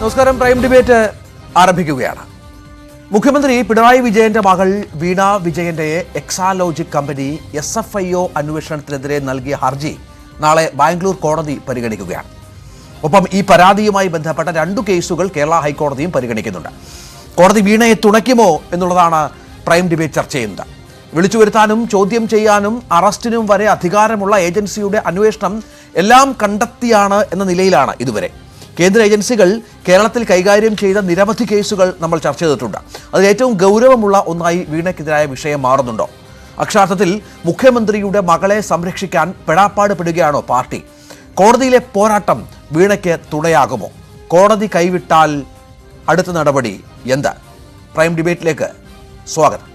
നമസ്കാരം. Prime debate ആരംഭിക്കുകയാണ്. മുഖ്യമന്ത്രി പിണറായി വിജയന്റെ മകൾ വീണ വിജയന്റെ എക്സാലോജിക് കമ്പനി SFIO അന്വേഷണത്തിനെതിരെ നൽകിയ ഹർജി നാളെ ബാംഗ്ലൂർ കോടതി പരിഗണിക്കുകയാണ്. ഒപ്പം ഈ പരാതിയുമായി ബന്ധപ്പെട്ട 2 കേസുകൾ കേരള ഹൈക്കോടതിയും പരിഗണിക്കുന്നുണ്ട്. കോടതി വീണയെ തുണയ്ക്കുമോ എന്നുള്ളതാണ് പ്രൈം ഡിബേറ്റ് ചർച്ച ചെയ്യുന്നത്. വിളിച്ചു വരുത്താനും ചോദ്യം ചെയ്യാനും അറസ്റ്റിനും വരെ അധികാരമുള്ള ഏജൻസിയുടെ അന്വേഷണം എല്ലാം കണ്ടെത്തിയാണ് എന്ന നിലയിലാണ് ഇതുവരെ. കേന്ദ്ര ഏജൻസികൾ കേരളത്തിൽ കൈകാര്യം ചെയ്ത നിരവധി കേസുകൾ നമ്മൾ ചർച്ച ചെയ്തിട്ടുണ്ട്. അതിൽ ഏറ്റവും ഗൗരവമുള്ള ഒന്നായി വീണയ്ക്കെതിരായ വിഷയം മാറുന്നുണ്ടോ? അക്ഷരാർത്ഥത്തിൽ മുഖ്യമന്ത്രിയുടെ മകളെ സംരക്ഷിക്കാൻ പെടാപ്പാട് പെടുകയാണോ പാർട്ടി? കോടതിയിലെ പോരാട്ടം വീണയ്ക്ക് തുണയാകുമോ? കോടതി കൈവിട്ടാൽ അടുത്ത നടപടി എന്ത്? പ്രൈം ഡിബേറ്റിലേക്ക് സ്വാഗതം.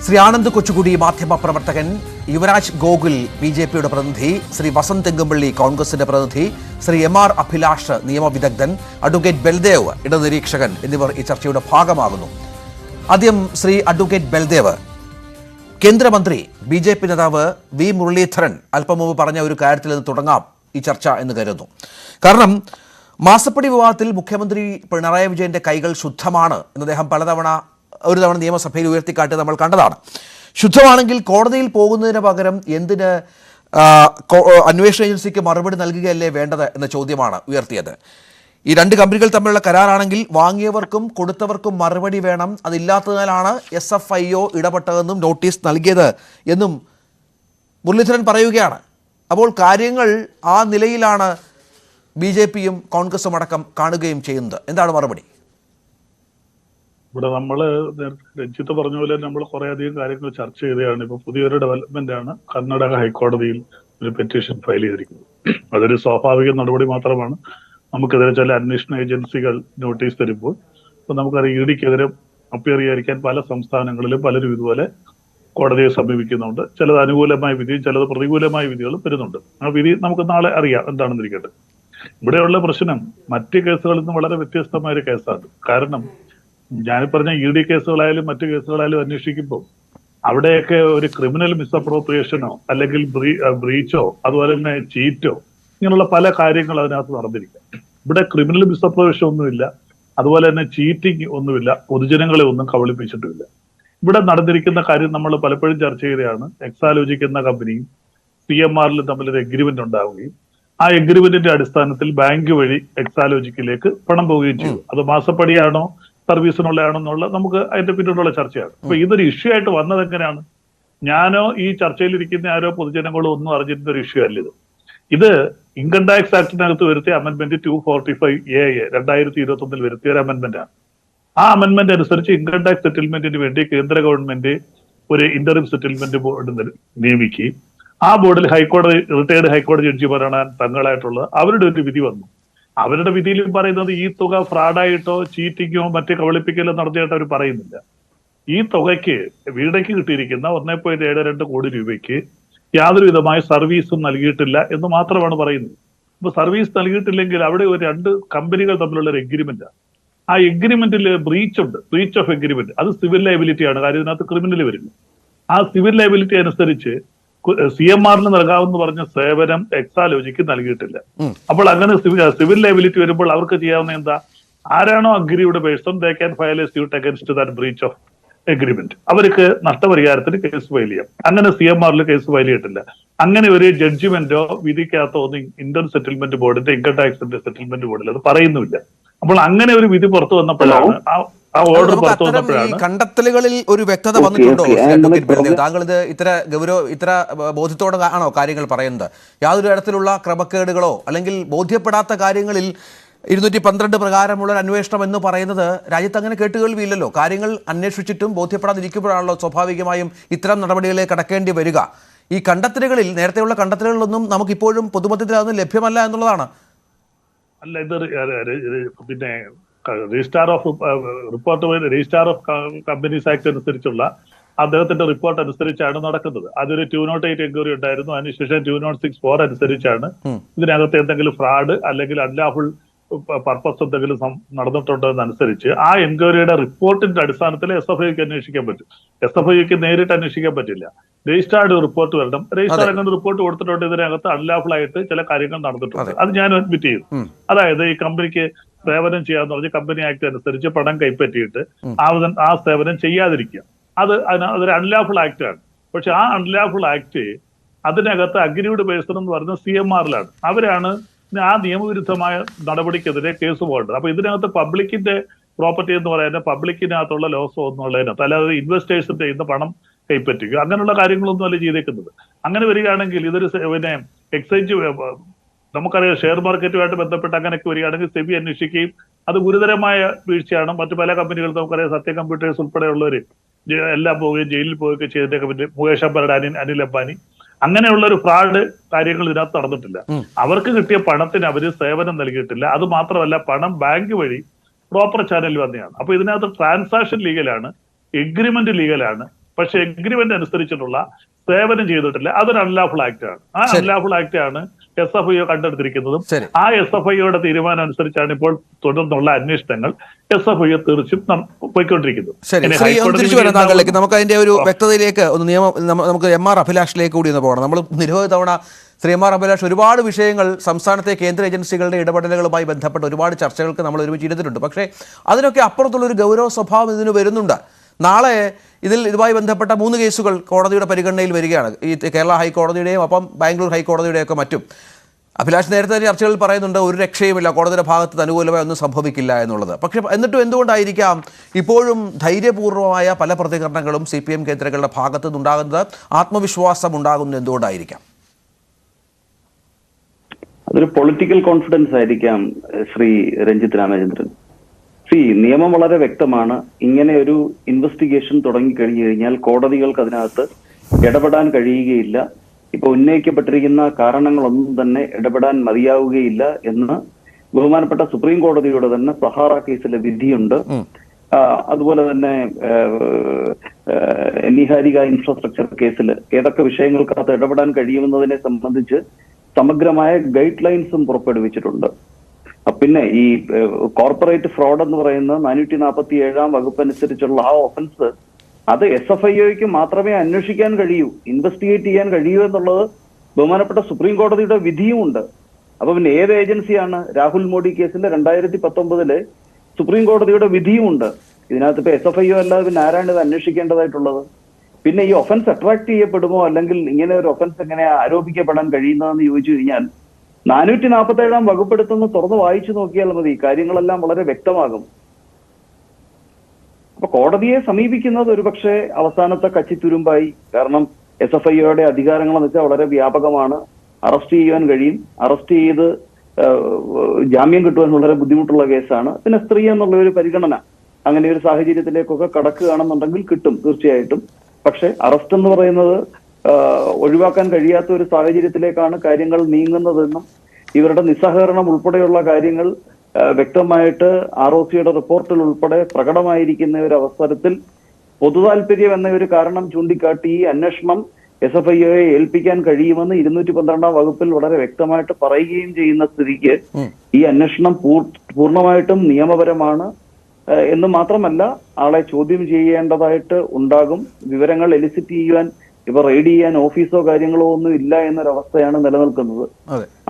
ശ്രീ ആനന്ദ് കൊച്ചുകുടി മാധ്യമപ്രവർത്തകൻ, യുവരാജ് ഗോകുൽ BJPയുടെ പ്രതിനിധി, ശ്രീ വസന്ത് തെങ്കുംപള്ളി കോൺഗ്രസിന്റെ പ്രതിനിധി, ശ്രീ MR അഭിലാഷ് നിയമവിദഗ്ധൻ, അഡ്വക്കേറ്റ് ബൽദേവ് ഇടനിരീക്ഷകൻ എന്നിവർ ഈ ചർച്ചയുടെ ഭാഗമാകുന്നു. ആദ്യം ശ്രീ അഡ്വക്കേറ്റ് ബൽദേവ്, കേന്ദ്രമന്ത്രി BJP നേതാവ് V മുരളീധരൻ അല്പം മുമ്പ് പറഞ്ഞ ഒരു കാര്യത്തിൽ നിന്ന് തുടങ്ങാം ഈ ചർച്ച എന്ന് കരുതുന്നു. കാരണം മാസപ്പടി വിവാദത്തിൽ മുഖ്യമന്ത്രി പിണറായി വിജയന്റെ കൈകൾ ശുദ്ധമാണ് എന്ന് അദ്ദേഹം ഒരു തവണ നിയമസഭയിൽ ഉയർത്തിക്കാട്ടി നമ്മൾ കണ്ടതാണ്. ശുദ്ധമാണെങ്കിൽ കോടതിയിൽ പോകുന്നതിന് പകരം എന്തിന് അന്വേഷണ ഏജൻസിക്ക് മറുപടി നൽകുകയല്ലേ വേണ്ടത് എന്ന ചോദ്യമാണ് ഉയർത്തിയത്. ഈ 2 കമ്പനികൾ തമ്മിലുള്ള കരാറാണെങ്കിൽ വാങ്ങിയവർക്കും കൊടുത്തവർക്കും മറുപടി വേണം. അതില്ലാത്തതിനാലാണ് SFIO ഇടപെട്ടതെന്നും നോട്ടീസ് നൽകിയത് എന്നും മുരളീധരൻ പറയുകയാണ്. അപ്പോൾ കാര്യങ്ങൾ ആ നിലയിലാണ് BJPയും കോൺഗ്രസും അടക്കം കാണുകയും ചെയ്യുന്നത്. എന്താണ് മറുപടി? ഇവിടെ നമ്മള് രഞ്ജിത്ത് പറഞ്ഞ പോലെ നമ്മൾ കുറെ അധികം കാര്യങ്ങൾ ചർച്ച ചെയ്തതാണ്. ഇപ്പൊ പുതിയൊരു ഡെവലപ്മെന്റ് ആണ് കർണാടക ഹൈക്കോടതിയിൽ ഒരു പെറ്റീഷൻ ഫയൽ ചെയ്തിരിക്കുന്നത്. അതൊരു സ്വാഭാവിക നടപടി മാത്രമാണ്. നമുക്കെതിരെ ചില അന്വേഷണ ഏജൻസികൾ നോട്ടീസ് തരുമ്പോൾ ഇപ്പൊ നമുക്കറിയാം EDക്കെതിരെ അപ്പിയർ ചെയ്യാതിരിക്കാൻ പല സംസ്ഥാനങ്ങളിലും പലരും ഇതുപോലെ കോടതിയെ സമീപിക്കുന്നുണ്ട്. ചിലത് അനുകൂലമായ വിധിയും ചിലത് പ്രതികൂലമായ വിധികളും വരുന്നുണ്ട്. ആ വിധി നമുക്ക് നാളെ അറിയാം എന്താണെന്നിരിക്കട്ടെ. ഇവിടെയുള്ള പ്രശ്നം മറ്റ് കേസുകളിൽ നിന്ന് വളരെ വ്യത്യസ്തമായ ഒരു കേസാണ്. കാരണം ഞാൻ പറഞ്ഞ ED കേസുകളായാലും മറ്റു കേസുകളായാലും അന്വേഷിക്കുമ്പോൾ അവിടെയൊക്കെ ഒരു ക്രിമിനൽ മിസ്അപ്രോപ്രിയേഷനോ അല്ലെങ്കിൽ ബ്രീച്ചോ അതുപോലെ തന്നെ ചീറ്റോ ഇങ്ങനെയുള്ള പല കാര്യങ്ങൾ അതിനകത്ത് നടന്നിരിക്കാം. ഇവിടെ ക്രിമിനൽ മിസ്അപ്രോപ്രിയേഷൻ ഒന്നുമില്ല, അതുപോലെ തന്നെ ചീറ്റിംഗ് ഒന്നുമില്ല, പൊതുജനങ്ങളെ ഒന്നും കബളിപ്പിച്ചിട്ടുമില്ല. ഇവിടെ നടന്നിരിക്കുന്ന കാര്യം നമ്മൾ പലപ്പോഴും ചർച്ച ചെയ്തതാണ്. എക്സാലോജിക് എന്ന കമ്പനിയും CMRലും തമ്മിലൊരു എഗ്രിമെന്റ് ഉണ്ടാവുകയും ആ എഗ്രിമെന്റിന്റെ അടിസ്ഥാനത്തിൽ ബാങ്ക് വഴി എക്സാലോജിക്കിലേക്ക് പണം പോവുകയും ചെയ്തു. അത് മാസപ്പടിയാണോ സർവീസിനുള്ളതാണോ എന്നുള്ള നമുക്ക് അതിന്റെ പിന്നീടുള്ള ചർച്ചയാണ്. അപ്പൊ ഇതൊരു ഇഷ്യൂ ആയിട്ട് വന്നത് എങ്ങനെയാണ്? ഞാനോ ഈ ചർച്ചയിലിരിക്കുന്ന ആരോ പൊതുജനങ്ങളോ ഒന്നും അറിഞ്ഞിരുന്ന ഒരു ഇഷ്യൂ അല്ല ഇത്. ഇത് ഇൻകം ടാക്സ് ആക്ടിനകത്ത് വരുത്തിയ അമെന്റ്മെന്റ് 245A 2021 വരുത്തിയ ഒരു അമെന്റ്മെന്റ് ആണ്. ആ അമെന്റ്മെന്റ് അനുസരിച്ച് ഇൻകം ടാക്സ് സെറ്റിൽമെന്റിന് വേണ്ടി കേന്ദ്ര ഗവൺമെന്റ് ഒരു ഇന്ററിം സെറ്റിൽമെന്റ് ബോർഡ് നിയമിക്കുകയും ആ ബോർഡിൽ റിട്ടയർഡ് ഹൈക്കോടതി ജഡ്ജിമാരാണ് തങ്ങളായിട്ടുള്ള അവരുടെ ഒരു വിധി വന്നു. അവരുടെ വിധിയിൽ പറയുന്നത് ഈ തുക ഫ്രോഡായിട്ടോ ചീറ്റിങ്ങോ മറ്റേ കബളിപ്പിക്കലോ നടത്തിയിട്ടോ അവർ പറയുന്നില്ല. ഈ തുകയ്ക്ക് വീടയ്ക്ക് കിട്ടിയിരിക്കുന്ന 1.72 കോടി രൂപയ്ക്ക് യാതൊരു വിധമായ സർവീസും നൽകിയിട്ടില്ല എന്ന് മാത്രമാണ് പറയുന്നത്. അപ്പൊ സർവീസ് നൽകിയിട്ടില്ലെങ്കിൽ അവിടെ ഒരു 2 കമ്പനികൾ തമ്മിലുള്ള ഒരു എഗ്രിമെന്റാണ്. ആ എഗ്രിമെന്റിൽ ബ്രീച്ച് ഉണ്ട്, ബ്രീച്ച് ഓഫ് എഗ്രിമെന്റ്. അത് സിവിൽ ലയബിലിറ്റി ആണ്. കാര്യം ഇതിനകത്ത് ക്രിമിനൽ വരുന്നു. ആ സിവിൽ ലയബിലിറ്റി അനുസരിച്ച് CMRന് നൽകാമെന്ന് പറഞ്ഞ സേവനം എക്സാലോജിക്ക് നൽകിയിട്ടില്ല. അപ്പോൾ അങ്ങനെ സിവിൽ ലയബിലിറ്റി വരുമ്പോൾ അവർക്ക് ചെയ്യാവുന്ന എന്താ? ആരാണോ അഗ്രിയുടെ person they can file a suit against that breach of agreement. അവർക്ക് നഷ്ടപരിഹാരത്തിന് കേസ് ഫയൽ ചെയ്യാം. അങ്ങനെ CMRൽ കേസ് ഫയൽ ചെയ്തിട്ടില്ല. അങ്ങനെ ഒരു ജഡ്ജിമെന്റോ വിധിക്കാത്തോ ഒന്നും ഇന്ത്യൻ സെറ്റിൽമെന്റ് ബോർഡിന്റെ ഇൻകം ടാക്സിന്റെ സെറ്റിൽമെന്റ് ബോർഡിൽ അത് പറയുന്നുമില്ല. അപ്പോൾ അങ്ങനെ ഒരു വിധി പുറത്തു വന്നപ്പോഴാണ് കണ്ടെത്തലുകളിൽ ഒരു വ്യക്തത വന്നിട്ടുണ്ടോ? താങ്കൾ ഇത് ഇത്ര ബോധ്യത്തോടെ ആണോ കാര്യങ്ങൾ പറയുന്നത്? യാതൊരു തരത്തിലുള്ള ക്രമക്കേടുകളോ അല്ലെങ്കിൽ ബോധ്യപ്പെടാത്ത കാര്യങ്ങളിൽ 212 പ്രകാരമുള്ള ഒരു അന്വേഷണം എന്ന് പറയുന്നത് രാജ്യത്ത് അങ്ങനെ കേട്ടുകേൾവിയില്ലല്ലോ. കാര്യങ്ങൾ അന്വേഷിച്ചിട്ടും ബോധ്യപ്പെടാതിരിക്കുമ്പോഴാണല്ലോ സ്വാഭാവികമായും ഇത്തരം നടപടികളിലേക്ക് കടക്കേണ്ടി വരിക. ഈ കണ്ടെത്തലുകളിൽ നേരത്തെയുള്ള കണ്ടെത്തലുകളൊന്നും നമുക്കിപ്പോഴും പൊതുമധ്യത്തിൽ അതൊന്നും ലഭ്യമല്ല എന്നുള്ളതാണ്. അല്ല, ഇത് പിന്നെ രജിസ്ട്രാർ ഓഫ് കമ്പനീസ് ആക്ട് അനുസരിച്ചുള്ള അദ്ദേഹത്തിന്റെ റിപ്പോർട്ട് അനുസരിച്ചാണ് നടക്കുന്നത്. അതൊരു 208 എൻക്വയറി ഉണ്ടായിരുന്നു. അതിനുശേഷം 2064 അനുസരിച്ചാണ് ഇതിനകത്ത് എന്തെങ്കിലും ഫ്രോഡ് അല്ലെങ്കിൽ അൺലാഫുൾ പർപ്പസ് എന്തെങ്കിലും നടന്നിട്ടുണ്ടോ എന്നനുസരിച്ച് ആ എൻക്വയറിയുടെ റിപ്പോർട്ടിന്റെ അടിസ്ഥാനത്തിൽ SFIക്ക് അന്വേഷിക്കാൻ പറ്റും. SFIക്ക് നേരിട്ട് അന്വേഷിക്കാൻ പറ്റില്ല. രജിസ്ട്രാർഡ് റിപ്പോർട്ട് വരണം. രജിസ്ട്രാർ അങ്ങനെ റിപ്പോർട്ട് കൊടുത്തിട്ടുണ്ട്, ഇതിനകത്ത് അൺലാഫുൾ ആയിട്ട് ചില കാര്യങ്ങൾ നടന്നിട്ടുണ്ട്. അത് ഞാൻ അഡ്മിറ്റ് ചെയ്തു. അതായത് ഈ കമ്പനിക്ക് സേവനം ചെയ്യാന്ന് പറഞ്ഞ് കമ്പനി ആക്ട് അനുസരിച്ച് പണം കൈപ്പറ്റിയിട്ട് ആ സേവനം ചെയ്യാതിരിക്കുക, അതൊരു അൺലാഫുൾ ആക്ട് ആണ്. പക്ഷെ ആ അൺലാഫുൾ ആക്ട് അതിനകത്ത് അഗ്രീവ്ഡ് പേഴ്സൺ എന്ന് പറയുന്നത് CMRലാണ്. അവരാണ് ആ നിയമവിരുദ്ധമായ നടപടിക്കെതിരെ കേസ് പോകേണ്ടത്. അപ്പൊ ഇതിനകത്ത് പബ്ലിക്കിന്റെ പ്രോപ്പർട്ടി എന്ന് പറയുന്നത് പബ്ലിക്കിനകത്തുള്ള ലോസ് ഒന്നുള്ളതിനകത്ത്, അല്ലാതെ ഇൻവെസ്റ്റേഴ്സിന്റെ ഇന്ന് പണം കൈപ്പറ്റുക അങ്ങനെയുള്ള കാര്യങ്ങളൊന്നും അല്ല ചെയ്തേക്കുന്നത്. അങ്ങനെ വരികയാണെങ്കിൽ ഇതൊരു പിന്നെ എക്സ്ചേഞ്ച്, നമുക്കറിയാം ഷെയർ മാർക്കറ്റുമായിട്ട് ബന്ധപ്പെട്ട് അങ്ങനെയൊക്കെ വരികയാണെങ്കിൽ സെബി അന്വേഷിക്കുകയും അത് ഗുരുതരമായ വീഴ്ചയാണ്. മറ്റു പല കമ്പനികളും നമുക്കറിയാം, സത്യ കമ്പ്യൂട്ടേഴ്സ് ഉൾപ്പെടെയുള്ളവർ എല്ലാം പോവുകയും ജയിലിൽ പോവുകയൊക്കെ ചെയ്തിട്ടൊക്കെ പറ്റി. മുകേഷ് അംബാനി, അനിൽ അംബാനി, അങ്ങനെയുള്ള ഒരു ഫ്രോഡ് കാര്യങ്ങൾ ഇതിനകത്ത് നടന്നിട്ടില്ല. അവർക്ക് കിട്ടിയ പണത്തിന് അവര് സേവനം നൽകിയിട്ടില്ല. അത് മാത്രമല്ല, പണം ബാങ്ക് വഴി പ്രോപ്പർ ചാനലിൽ വന്നതാണ്. അപ്പൊ ഇതിനകത്ത് ട്രാൻസാക്ഷൻ ലീഗലാണ്, എഗ്രിമെന്റ് ലീഗലാണ്. പക്ഷെ എഗ്രിമെന്റ് അനുസരിച്ചിട്ടുള്ള സേവനം ചെയ്തിട്ടില്ല. അതൊരു അൺലാഫുൾ ആക്ട് ആണ്. ആ അൺലാഫുൾ ആക്ട് ആണ് SFIO കണ്ടെടുത്തിരിക്കുന്നതും. ആ SFIOയുടെ തീരുമാനം അനുസരിച്ചാണ് ഇപ്പോൾ തുടർന്നുള്ള അന്വേഷണങ്ങൾ SFIO തീർച്ചും പോയിക്കൊണ്ടിരിക്കുന്നത്. താങ്കളിലേക്ക് നമുക്ക് അതിന്റെ ഒരു വ്യക്തതയിലേക്ക് ഒന്ന് നമുക്ക് MR അഭിലാഷിലേക്ക് കൂടി ഒന്ന് പോകണം. നമ്മൾ നിരവധി തവണ ശ്രീ MR അഭിലാഷ് ഒരുപാട് വിഷയങ്ങൾ സംസ്ഥാനത്തെ കേന്ദ്ര ഏജൻസികളുടെ ഇടപെടലുകളുമായി ബന്ധപ്പെട്ട് ഒരുപാട് ചർച്ചകൾക്ക് നമ്മൾ ഒരുമിച്ച് ഇരുന്നിട്ടുണ്ട്. പക്ഷേ അതിനൊക്കെ അപ്പുറത്തുള്ളൊരു ഗൗരവ സ്വഭാവം ഇതിന് വരുന്നുണ്ട്. നാളെ ഇതുമായി ബന്ധപ്പെട്ട 3 കേസുകൾ കോടതിയുടെ പരിഗണനയിൽ വരികയാണ്. ഈ കേരള ഹൈക്കോടതിയുടെയും ഒപ്പം ബാംഗ്ലൂർ ഹൈക്കോടതിയുടെയും ഒക്കെ മറ്റും. അഭിലാഷ് നേരത്തെ ചർച്ചകളിൽ പറയുന്നുണ്ട് ഒരു രക്ഷയുമില്ല, കോടതിയുടെ ഭാഗത്ത് അനുകൂലമായി ഒന്നും സംഭവിക്കില്ല എന്നുള്ളത്. പക്ഷേ എന്നിട്ടും എന്തുകൊണ്ടായിരിക്കാം ഇപ്പോഴും ധൈര്യപൂർവമായ പല പ്രതികരണങ്ങളും CPM കേന്ദ്രങ്ങളുടെ ഭാഗത്തു നിന്നുണ്ടാകുന്നത്? ആത്മവിശ്വാസം ഉണ്ടാകുന്നത് എന്തുകൊണ്ടായിരിക്കാം? അതൊരു പൊളിറ്റിക്കൽ കോൺഫിഡൻസ് ആയിരിക്കാം ശ്രീ രഞ്ജിത്ത് രാമചന്ദ്രൻ. നിയമം വളരെ വ്യക്തമാണ്. ഇങ്ങനെ ഒരു ഇൻവെസ്റ്റിഗേഷൻ തുടങ്ങിക്കഴിഞ്ഞു കഴിഞ്ഞാൽ കോടതികൾക്ക് അതിനകത്ത് ഇടപെടാൻ കഴിയുകയില്ല. ഇപ്പൊ ഉന്നയിക്കപ്പെട്ടിരിക്കുന്ന കാരണങ്ങളൊന്നും തന്നെ ഇടപെടാൻ മതിയാവുകയില്ല എന്ന് ബഹുമാനപ്പെട്ട സുപ്രീം കോടതിയുടെ തന്നെ സഹാറ കേസിലെ വിധിയുണ്ട്. അതുപോലെ തന്നെ നിഹാരിക ഇൻഫ്രാസ്ട്രക്ചർ കേസിൽ ഏതൊക്കെ വിഷയങ്ങൾക്കകത്ത് ഇടപെടാൻ കഴിയുമെന്നതിനെ സംബന്ധിച്ച് സമഗ്രമായ ഗൈഡ് ലൈൻസും പുറപ്പെടുവിച്ചിട്ടുണ്ട്. പിന്നെ ഈ കോർപ്പറേറ്റ് ഫ്രോഡ് എന്ന് പറയുന്ന 447 വകുപ്പ് അനുസരിച്ചുള്ള ആ ഒഫൻസ് അത് SFIOയ്ക്ക് മാത്രമേ അന്വേഷിക്കാൻ കഴിയൂ, ഇൻവെസ്റ്റിഗേറ്റ് ചെയ്യാൻ കഴിയൂ എന്നുള്ളത് ബഹുമാനപ്പെട്ട സുപ്രീം കോടതിയുടെ വിധിയുമുണ്ട്. അപ്പൊ പിന്നെ ഏത് ഏജൻസിയാണ്? രാഹുൽ മോഡി കേസിന്റെ 2019 സുപ്രീം കോടതിയുടെ വിധിയുമുണ്ട്. ഇതിനകത്ത് ഇപ്പൊ SFIO അല്ലാതെ പിന്നെ ആരാണ് ഇത് അന്വേഷിക്കേണ്ടതായിട്ടുള്ളത്? പിന്നെ ഈ ഒഫൻസ് അട്രാക്ട് ചെയ്യപ്പെടുമോ, അല്ലെങ്കിൽ ഇങ്ങനെ ഒരു ഒഫൻസ് എങ്ങനെ ആരോപിക്കപ്പെടാൻ കഴിയുന്നതെന്ന് ചോദിച്ചു കഴിഞ്ഞാൽ 447 വകുപ്പെടുത്തുന്ന തുറന്ന് വായിച്ചു നോക്കിയാൽ മതി, കാര്യങ്ങളെല്ലാം വളരെ വ്യക്തമാകും. അപ്പൊ കോടതിയെ സമീപിക്കുന്നത് ഒരുപക്ഷെ അവസാനത്തെ കച്ചിത്തുരുമ്പായി. കാരണം SFIOയുടെ അധികാരങ്ങൾ എന്ന് വെച്ചാൽ വളരെ വ്യാപകമാണ്. അറസ്റ്റ് ചെയ്യാൻ കഴിയും, അറസ്റ്റ് ചെയ്ത് ജാമ്യം കിട്ടുവാൻ വളരെ ബുദ്ധിമുട്ടുള്ള കേസാണ്. പിന്നെ സ്ത്രീ എന്നുള്ള ഒരു പരിഗണന, അങ്ങനെ ഒരു സാഹചര്യത്തിലേക്കൊക്കെ കടക്കുകയാണെന്നുണ്ടെങ്കിൽ കിട്ടും തീർച്ചയായിട്ടും. പക്ഷെ അറസ്റ്റ് എന്ന് പറയുന്നത് ഒഴിവാക്കാൻ കഴിയാത്ത ഒരു സാഹചര്യത്തിലേക്കാണ് കാര്യങ്ങൾ നീങ്ങുന്നതെന്നും ഇവരുടെ നിസ്സഹകരണം ഉൾപ്പെടെയുള്ള കാര്യങ്ങൾ വ്യക്തമായിട്ട് ROCയുടെ റിപ്പോർട്ടിൽ ഉൾപ്പെടെ പ്രകടമായിരിക്കുന്ന ഒരു അവസരത്തിൽ പൊതുതാൽപര്യം എന്ന ഒരു കാരണം ചൂണ്ടിക്കാട്ടി ഈ അന്വേഷണം SFIOയെ ഏൽപ്പിക്കാൻ കഴിയുമെന്ന് 212 വകുപ്പിൽ വളരെ വ്യക്തമായിട്ട് പറയുകയും ചെയ്യുന്ന സ്ഥിതിക്ക് ഈ അന്വേഷണം പൂർണ്ണമായിട്ടും നിയമപരമാണ് എന്ന് മാത്രമല്ല ആളെ ചോദ്യം ചെയ്യേണ്ടതായിട്ട് ഉണ്ടാകും. വിവരങ്ങൾ എലിസിറ്റ് ചെയ്യുവാൻ ഇപ്പൊ റെയ്ഡ് ചെയ്യാൻ ഓഫീസോ കാര്യങ്ങളോ ഒന്നും ഇല്ല എന്നൊരവസ്ഥയാണ് നിലനിൽക്കുന്നത്.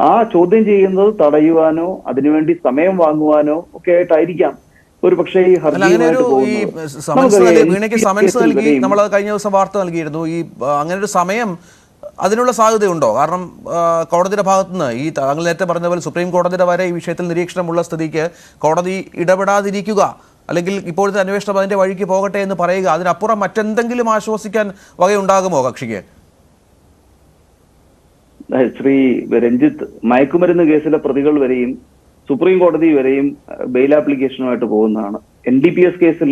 ആ ചോദ്യം ചെയ്യുന്നത് തടയുവാനോ അതിനുവേണ്ടി സമയം വാങ്ങുവാനോ ഒക്കെ ആയിട്ടായിരിക്കാം ഒരു പക്ഷേ ഈ സമൻസ് നൽകി നമ്മൾ കഴിഞ്ഞ ദിവസം വാർത്ത നൽകിയിരുന്നു. ഈ അങ്ങനെ ഒരു സമയം അതിനുള്ള സാധ്യതയുണ്ടോ? കാരണം കോടതിയുടെ ഭാഗത്തുനിന്ന് ഈ താങ്കൾ നേരത്തെ പറഞ്ഞ പോലെ സുപ്രീം കോടതിയുടെ വരെ ഈ വിഷയത്തിൽ നിരീക്ഷണമുള്ള സ്ഥിതിക്ക് കോടതി ഇടപെടാതിരിക്കുക, അല്ലെങ്കിൽ ഇപ്പോഴത്തെ അന്വേഷണം അതിന്റെ വഴിക്ക് പോകട്ടെ എന്ന് പറയുക, അതിനപ്പുറം മറ്റെന്തെങ്കിലും ആശ്വസിക്കാൻ വകയുണ്ടാകുമോ കക്ഷിക്ക്? ശ്രീ രഞ്ജിത്ത്, മയക്കുമരുന്ന് കേസിലെ പ്രതികൾ വരെയും സുപ്രീം കോടതി വരെയും ബെയിൽ ആപ്ലിക്കേഷനുമായിട്ട് പോകുന്നതാണ്. NDPS കേസിൽ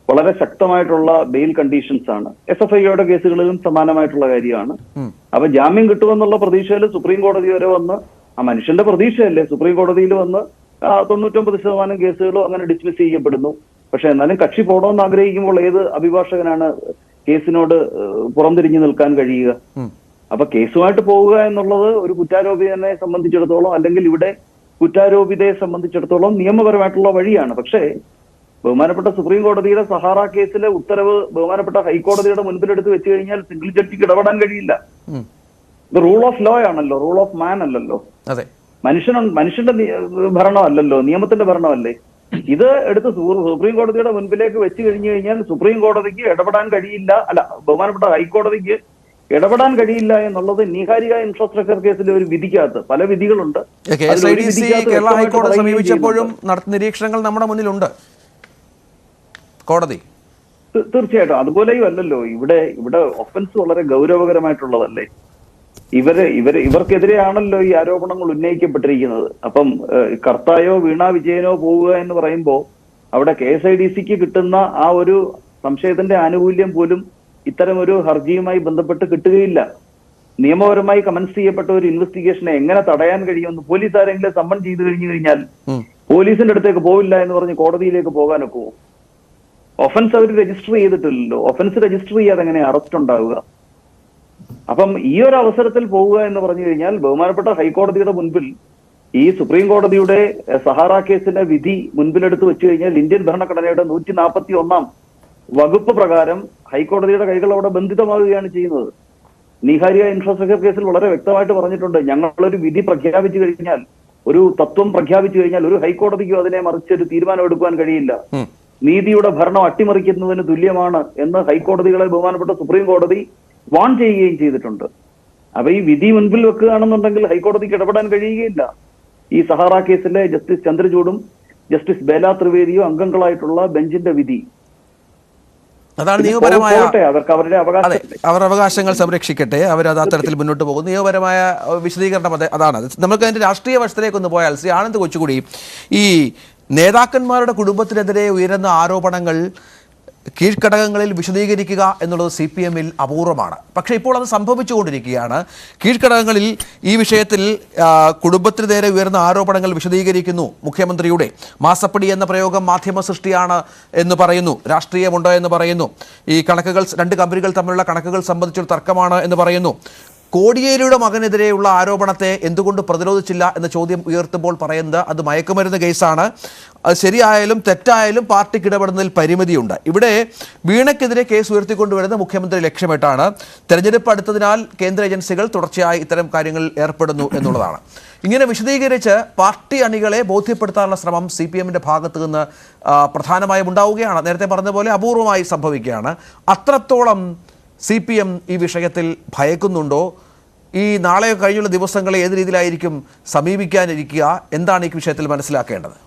വളരെ ശക്തമായിട്ടുള്ള ബെയിൽ കണ്ടീഷൻസ് ആണ്. SFIOയുടെ കേസുകളിലും സമാനമായിട്ടുള്ള കാര്യമാണ്. അപ്പൊ ജാമ്യം കിട്ടുമെന്നുള്ള പ്രതീക്ഷയിൽ സുപ്രീം കോടതി വരെ വന്ന്, ആ മനുഷ്യന്റെ പ്രതീക്ഷയല്ലേ, സുപ്രീം കോടതിയിൽ വന്ന് 99% കേസുകളും അങ്ങനെ ഡിസ്മിസ് ചെയ്യപ്പെടുന്നു. പക്ഷെ എന്നാലും കക്ഷി പോകണമെന്ന് ആഗ്രഹിക്കുമ്പോൾ ഏത് അഭിഭാഷകനാണ് കേസിനോട് പുറംതിരിഞ്ഞു നിൽക്കാൻ കഴിയുക? അപ്പൊ കേസുമായിട്ട് പോവുക എന്നുള്ളത് ഒരു കുറ്റാരോപിതനെ സംബന്ധിച്ചിടത്തോളം, അല്ലെങ്കിൽ ഇവിടെ കുറ്റാരോപിതയെ സംബന്ധിച്ചിടത്തോളം നിയമപരമായിട്ടുള്ള വഴിയാണ്. പക്ഷേ ബഹുമാനപ്പെട്ട സുപ്രീം കോടതിയുടെ സഹാറ കേസിലെ ഉത്തരവ് ബഹുമാനപ്പെട്ട ഹൈക്കോടതിയുടെ മുൻപിലെടുത്ത് വെച്ച് കഴിഞ്ഞാൽ സിംഗിൾ ജഡ്ജിക്ക് ഇടപെടാൻ കഴിയില്ല. ഇത് റൂൾ ഓഫ് ലോ ആണല്ലോ, റൂൾ ഓഫ് മാൻ അല്ലല്ലോ. മനുഷ്യന്റെ ഭരണമല്ലല്ലോ, നിയമത്തിന്റെ ഭരണമല്ലേ. ഇത് എടുത്ത് സുപ്രീം കോടതിയുടെ മുൻപിലേക്ക് വെച്ച് കഴിഞ്ഞു കഴിഞ്ഞാൽ സുപ്രീം കോടതിക്ക് ഇടപെടാൻ കഴിയില്ല, അല്ല ബഹുമാനപ്പെട്ട ഹൈക്കോടതിക്ക് ഇടപെടാൻ കഴിയില്ല എന്നുള്ളത് നിഹാരിക ഇൻഫ്രാസ്ട്രക്ചർ കേസിലെ ഒരു വിധിക്കകത്ത് പല വിധികളുണ്ട്. കേരള ഹൈക്കോടതി സമീപിച്ചപ്പോഴും നടത്തുന്ന നിരീക്ഷണങ്ങൾ നമ്മുടെ മുന്നിലുണ്ട്. കോടതി തീർച്ചയായിട്ടും അതുപോലെയും അല്ലല്ലോ. ഇവിടെ ഒഫൻസ് വളരെ ഗൗരവകരമായിട്ടുള്ളതല്ലേ. ഇവർക്കെതിരെയാണല്ലോ ഈ ആരോപണങ്ങൾ ഉന്നയിക്കപ്പെട്ടിരിക്കുന്നത്. അപ്പം കർത്തായോ വീണ വിജയനോ പോവുക എന്ന് പറയുമ്പോൾ അവിടെ KSIDCക്ക് കിട്ടുന്ന ആ ഒരു സംശയത്തിന്റെ ആനുകൂല്യം പോലും ഇത്തരം ഒരു ഹർജിയുമായി ബന്ധപ്പെട്ട് കിട്ടുകയില്ല. നിയമപരമായി കമൻസ് ചെയ്യപ്പെട്ട ഒരു ഇൻവെസ്റ്റിഗേഷനെ എങ്ങനെ തടയാൻ കഴിയുമെന്ന് പോലീസ് ആരെങ്കിലും സമ്മൺ ചെയ്തു കഴിഞ്ഞു കഴിഞ്ഞാൽ പോലീസിന്റെ അടുത്തേക്ക് പോവില്ല എന്ന് പറഞ്ഞ് കോടതിയിലേക്ക് പോകാനൊക്കെ ഒഫൻസ് അവർ രജിസ്റ്റർ ചെയ്തിട്ടില്ലല്ലോ. ഒഫൻസ് രജിസ്റ്റർ ചെയ്യാതെ എങ്ങനെ അറസ്റ്റ് ഉണ്ടാവുക? അപ്പം ഈ ഒരു അവസരത്തിൽ പോവുക എന്ന് പറഞ്ഞു കഴിഞ്ഞാൽ ബഹുമാനപ്പെട്ട ഹൈക്കോടതിയുടെ മുൻപിൽ ഈ സുപ്രീം കോടതിയുടെ സഹാറ കേസിന്റെ വിധി മുൻപിലെടുത്ത് വെച്ച് കഴിഞ്ഞാൽ ഇന്ത്യൻ ഭരണഘടനയുടെ 141 വകുപ്പ് പ്രകാരം ഹൈക്കോടതിയുടെ കൈകൾ അവിടെ ബന്ധിതമാവുകയാണ് ചെയ്യുന്നത്. നിഹാരിക ഇൻഫ്രാസ്ട്രക്ചർ കേസിൽ വളരെ വ്യക്തമായിട്ട് പറഞ്ഞിട്ടുണ്ട്, ഞങ്ങളൊരു വിധി പ്രഖ്യാപിച്ചു കഴിഞ്ഞാൽ, ഒരു തത്വം പ്രഖ്യാപിച്ചു കഴിഞ്ഞാൽ ഒരു ഹൈക്കോടതിക്കും അതിനെ മറിച്ചൊരു തീരുമാനം എടുക്കാൻ കഴിയില്ല. നീതിയുടെ ഭരണം അട്ടിമറിക്കുന്നതിന് തുല്യമാണ് എന്ന് ഹൈക്കോടതികളെ ബഹുമാനപ്പെട്ട സുപ്രീം കോടതി വാൺ ചെയ്യുകയും ചെയ്തിട്ടുണ്ട്. അപ്പൊ ഈ വിധി മുൻപിൽ വെക്കുകയാണെന്നുണ്ടെങ്കിൽ ഹൈക്കോടതിക്ക് ഇടപെടാൻ കഴിയുകയില്ല. ഈ സഹാറ കേസിലെ ജസ്റ്റിസ് ചന്ദ്രചൂഡും ജസ്റ്റിസ് ബേല ത്രിവേദിയും അംഗങ്ങളായിട്ടുള്ള ബെഞ്ചിന്റെ വിധി അതാണ് നിയമപരമായ, അവരുടെ അവകാശങ്ങൾ സംരക്ഷിക്കട്ടെ, അവരത് അത്തരത്തിൽ മുന്നോട്ട് പോകും. നിയമപരമായ വിശദീകരണം അതാണ്. നമുക്ക് അതിന്റെ രാഷ്ട്രീയ വശത്തിലേക്കൊന്ന് പോയാൽ ശ്രീ ആനന്ദ് കൊച്ചുകൂടി, ഈ നേതാക്കന്മാരുടെ കുടുംബത്തിനെതിരെ ഉയരുന്ന ആരോപണങ്ങൾ കീഴ്ഘടകങ്ങളിൽ വിശദീകരിക്കുക എന്നുള്ളത് CPM-ൽ അപൂർവമാണ്. പക്ഷേ ഇപ്പോൾ അത് സംഭവിച്ചുകൊണ്ടിരിക്കുകയാണ്. കീഴ്ഘടകങ്ങളിൽ ഈ വിഷയത്തിൽ കുടുംബത്തിന് നേരെ ഉയർന്ന ആരോപണങ്ങൾ വിശദീകരിക്കുന്നു. മുഖ്യമന്ത്രിയുടെ മാസപ്പടി എന്ന പ്രയോഗം മാധ്യമ സൃഷ്ടിയാണ് എന്ന് പറയുന്നു, രാഷ്ട്രീയമുണ്ടോ എന്ന് പറയുന്നു, ഈ കണക്കുകൾ രണ്ട് കമ്പനികൾ തമ്മിലുള്ള കണക്കുകൾ സംബന്ധിച്ചൊരു തർക്കമാണ് എന്ന് പറയുന്നു. കോടിയേരിയുടെ മകനെതിരെയുള്ള ആരോപണത്തെ എന്തുകൊണ്ട് പ്രതിരോധിച്ചില്ല എന്ന ചോദ്യം ഉയർത്തുമ്പോൾ പറയുന്നത് അത് മയക്കുമരുന്ന് കേസാണ്, അത് ശരിയായാലും തെറ്റായാലും പാർട്ടിക്ക് ഇടപെടുന്നതിൽ പരിമിതിയുണ്ട്. ഇവിടെ വീണയ്ക്കെതിരെ കേസ് ഉയർത്തിക്കൊണ്ടുവരുന്ന മുഖ്യമന്ത്രി ലക്ഷ്യമിട്ടാണ്. തെരഞ്ഞെടുപ്പ് അടുത്തതിനാൽ കേന്ദ്ര ഏജൻസികൾ തുടർച്ചയായി ഇത്തരം കാര്യങ്ങളിൽ ഏർപ്പെടുന്നു എന്നുള്ളതാണ്. ഇങ്ങനെ വിശദീകരിച്ച് പാർട്ടി അണികളെ ബോധ്യപ്പെടുത്താനുള്ള ശ്രമം CPM-ന്റെ ഭാഗത്തു നിന്ന് പ്രധാനമായും ഉണ്ടാവുകയാണ്. നേരത്തെ പറഞ്ഞ പോലെ അപൂർവമായി സംഭവിക്കുകയാണ്. അത്രത്തോളം CPM ഈ വിഷയത്തിൽ ഭയക്കുന്നുണ്ടോ? ഈ നാളെ കഴിഞ്ഞുള്ള ദിവസങ്ങളെ ഏത് രീതിയിലായിരിക്കും സമീപിക്കാനിരിക്കുക? എന്താണ് ഈ വിഷയത്തിൽ മനസ്സിലാക്കേണ്ടത്?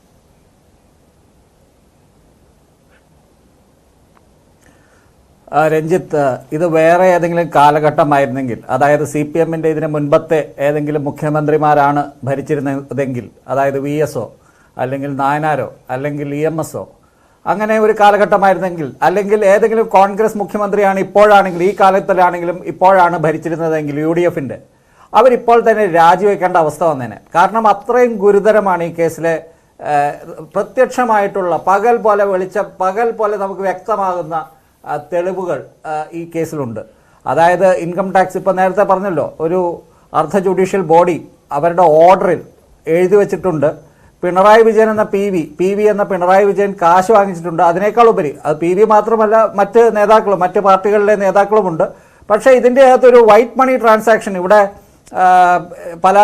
രഞ്ജിത്ത്, ഇത് വേറെ ഏതെങ്കിലും കാലഘട്ടമായിരുന്നെങ്കിൽ, അതായത് CPM-ന്റെ ഇതിന് മുൻപത്തെ ഏതെങ്കിലും മുഖ്യമന്ത്രിമാരാണ് ഭരിച്ചിരുന്നതെങ്കിൽ, അതായത് VS-ഓ അല്ലെങ്കിൽ നായനാരോ അല്ലെങ്കിൽ EMS-ഓ അങ്ങനെ ഒരു കാലഘട്ടമായിരുന്നെങ്കിൽ, അല്ലെങ്കിൽ ഏതെങ്കിലും കോൺഗ്രസ് മുഖ്യമന്ത്രിയാണ് ഇപ്പോഴാണെങ്കിൽ, ഈ കാലത്തിലാണെങ്കിലും ഇപ്പോഴാണ് ഭരിച്ചിരുന്നതെങ്കിൽ UDF-ന്റെ, അവരിപ്പോൾ തന്നെ രാജിവെക്കേണ്ട അവസ്ഥ വന്നേനെ. കാരണം അത്രയും ഗുരുതരമാണ് ഈ കേസിലെ പ്രത്യക്ഷമായിട്ടുള്ള പകൽ പോലെ നമുക്ക് വ്യക്തമാകുന്ന തെളിവുകൾ ഈ കേസിലുണ്ട്. അതായത് ഇൻകം ടാക്സ്, ഇപ്പോൾ നേരത്തെ പറഞ്ഞല്ലോ, ഒരു അർദ്ധ ജുഡീഷ്യൽ ബോഡി അവരുടെ ഓർഡറിൽ എഴുതി വെച്ചിട്ടുണ്ട് പിണറായി വിജയൻ എന്ന PV എന്ന പിണറായി വിജയൻ കാശ് വാങ്ങിച്ചിട്ടുണ്ട്. അതിനേക്കാൾ ഉപരി അത് PV മാത്രമല്ല, മറ്റ് നേതാക്കളും മറ്റ് പാർട്ടികളിലെ നേതാക്കളുമുണ്ട്. പക്ഷേ ഇതിൻ്റെ അകത്തൊരു വൈറ്റ് മണി ട്രാൻസാക്ഷൻ, ഇവിടെ പല